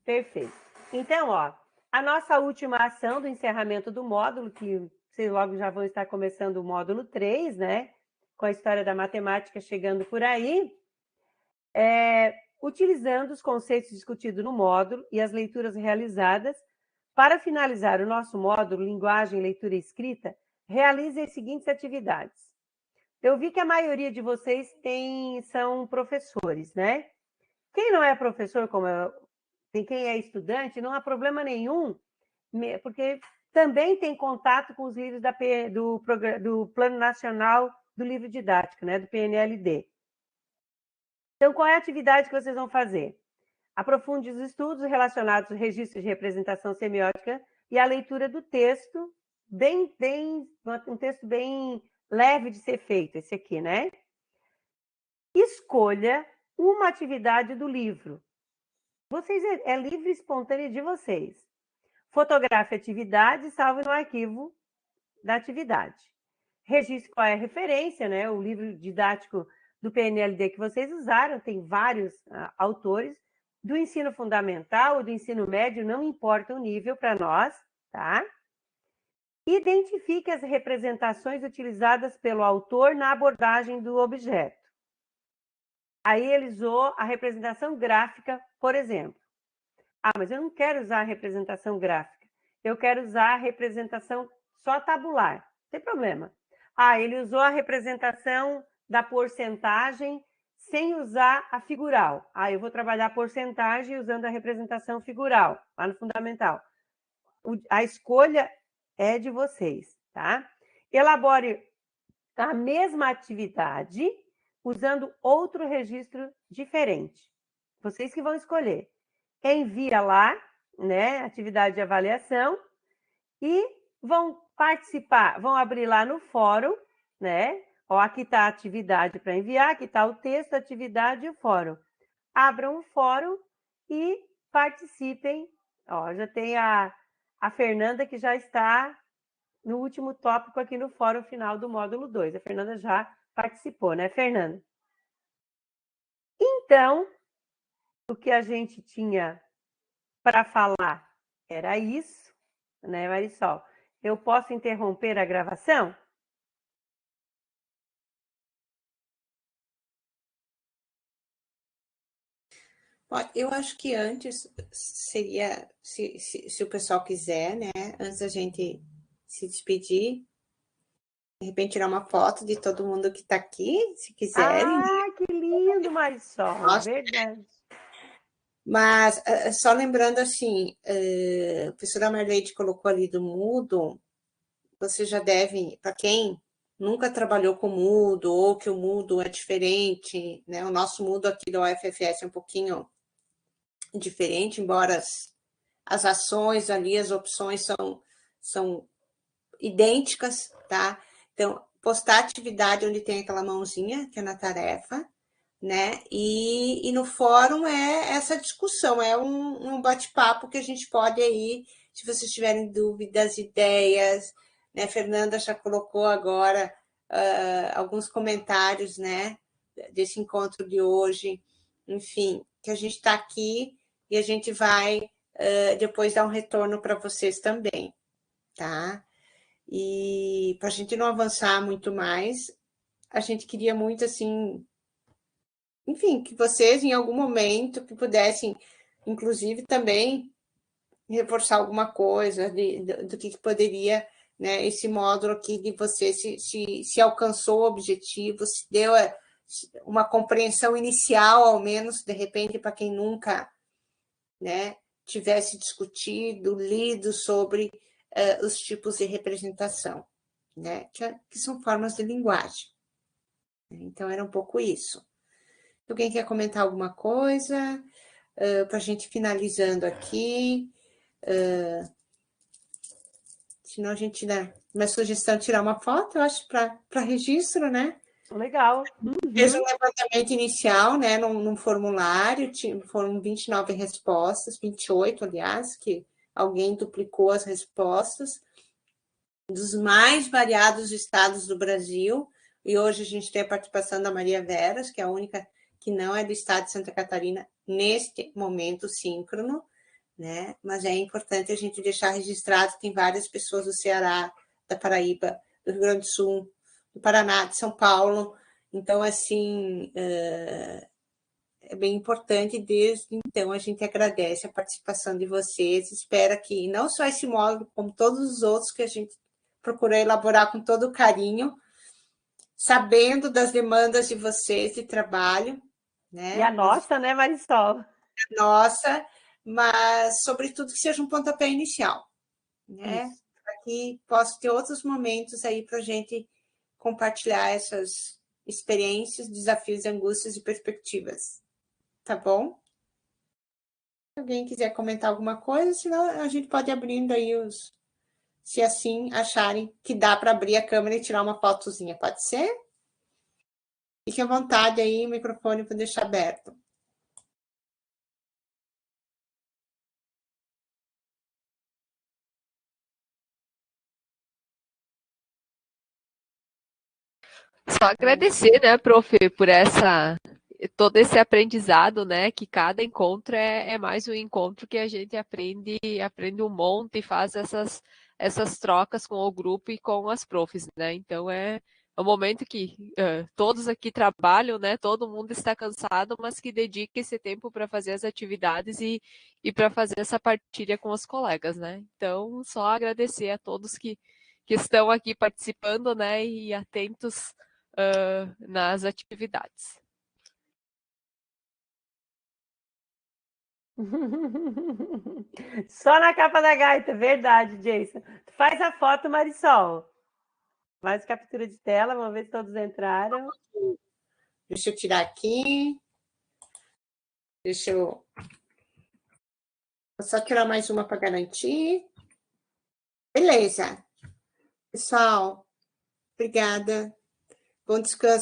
Perfeito. Então, ó, a nossa última ação do encerramento do módulo, que vocês logo já vão estar começando o módulo 3, né? Com a história da matemática chegando por aí, utilizando os conceitos discutidos no módulo e as leituras realizadas, para finalizar o nosso módulo Linguagem, Leitura e Escrita, realize as seguintes atividades. Eu vi que a maioria de vocês são professores, né? Quem não é professor, tem quem é estudante, não há problema nenhum, porque também tem contato com os livros do Plano Nacional do Livro Didático, né? Do PNLD. Então, qual é a atividade que vocês vão fazer? Aprofunde os estudos relacionados aos registros de representação semiótica e a leitura do texto, um texto bem leve de ser feito, esse aqui, né? Escolha uma atividade do livro. É livre e espontâneo de vocês. Fotografe a atividade e salve no arquivo da atividade. Registre qual é a referência, né? O livro didático do PNLD que vocês usaram, tem vários autores, do ensino fundamental ou do ensino médio, não importa o nível para nós, tá? Identifique as representações utilizadas pelo autor na abordagem do objeto. Aí ele usou a representação gráfica, por exemplo. Ah, mas eu não quero usar a representação gráfica. Eu quero usar a representação só tabular. Não tem problema. Ah, ele usou a representação da porcentagem sem usar a figural. Ah, eu vou trabalhar a porcentagem usando a representação figural, lá no fundamental. A escolha é de vocês, tá? Elabore a mesma atividade usando outro registro diferente. Vocês que vão escolher. Envia lá, né, atividade de avaliação, e vão participar, vão abrir lá no fórum, né? Ó, aqui está a atividade para enviar, aqui está o texto, a atividade e o fórum. Abram o fórum e participem. Ó, já tem a Fernanda que já está no último tópico aqui no fórum final do módulo 2. A Fernanda já participou, né, Fernanda? Então, o que a gente tinha para falar era isso, né, Marisol? Eu posso interromper a gravação? Eu acho que antes seria, se o pessoal quiser, né, antes da gente se despedir, de repente tirar uma foto de todo mundo que está aqui, se quiserem. Ah, que lindo, Marisol, Nossa. Verdade. Mas, só lembrando assim, a professora Marleide colocou ali do Moodle, você já deve, para quem nunca trabalhou com Moodle, ou que o Moodle é diferente, né? O nosso Moodle aqui da UFFS é um pouquinho diferente, embora as ações ali, as opções são idênticas, tá? Então, postar atividade onde tem aquela mãozinha, que é na tarefa, né? E no fórum é essa discussão, é um bate-papo que a gente pode aí, se vocês tiverem dúvidas, ideias, né? Fernanda já colocou agora alguns comentários, né? Desse encontro de hoje, enfim, que a gente está aqui e a gente vai depois dar um retorno para vocês também, tá? E para a gente não avançar muito mais, a gente queria muito, assim, enfim, que vocês, em algum momento, que pudessem, inclusive, também reforçar alguma coisa do que poderia, né, esse módulo aqui de você, se alcançou o objetivo, se deu uma compreensão inicial, ao menos, de repente, para quem nunca, né, tivesse discutido, lido sobre os tipos de representação, né, que são formas de linguagem. Então, era um pouco isso. Alguém quer comentar alguma coisa? Para a gente finalizando aqui. Senão a gente dá uma sugestão de tirar uma foto, eu acho, para registro, né? Legal. Fez um levantamento inicial, né, num formulário, foram 29 respostas, 28, aliás, que alguém duplicou as respostas, dos mais variados estados do Brasil, e hoje a gente tem a participação da Maria Veras, que é a única que não é do estado de Santa Catarina, neste momento síncrono, né? Mas é importante a gente deixar registrado que tem várias pessoas do Ceará, da Paraíba, do Rio Grande do Sul, do Paraná, de São Paulo. Então, assim, é bem importante. Desde então, a gente agradece a participação de vocês. Espera que não só esse módulo, como todos os outros que a gente procurou elaborar com todo carinho, sabendo das demandas de vocês de trabalho, né? E a nossa, né, Marisol? Nossa, mas, sobretudo, que seja um pontapé inicial, né? Para que possa ter outros momentos aí para a gente compartilhar essas experiências, desafios, angústias e perspectivas. Tá bom? Se alguém quiser comentar alguma coisa, senão a gente pode ir abrindo aí se assim acharem que dá para abrir a câmera e tirar uma fotozinha, pode ser? Fique à vontade aí, o microfone para deixar aberto. Só agradecer, né, prof, por todo esse aprendizado, né, que cada encontro é mais um encontro que a gente aprende um monte e faz essas trocas com o grupo e com as profs, né, então é um momento que todos aqui trabalham, né, todo mundo está cansado, mas que dedica esse tempo para fazer as atividades e para fazer essa partilha com os colegas, né, então só agradecer a todos que estão aqui participando, né, e atentos nas atividades. Só na capa da gaita, verdade, Jason. Faz a foto, Marisol. Faz captura de tela, vamos ver se todos entraram. Deixa eu tirar aqui. Vou só tirar mais uma para garantir. Beleza. Pessoal, obrigada. Bom descanso.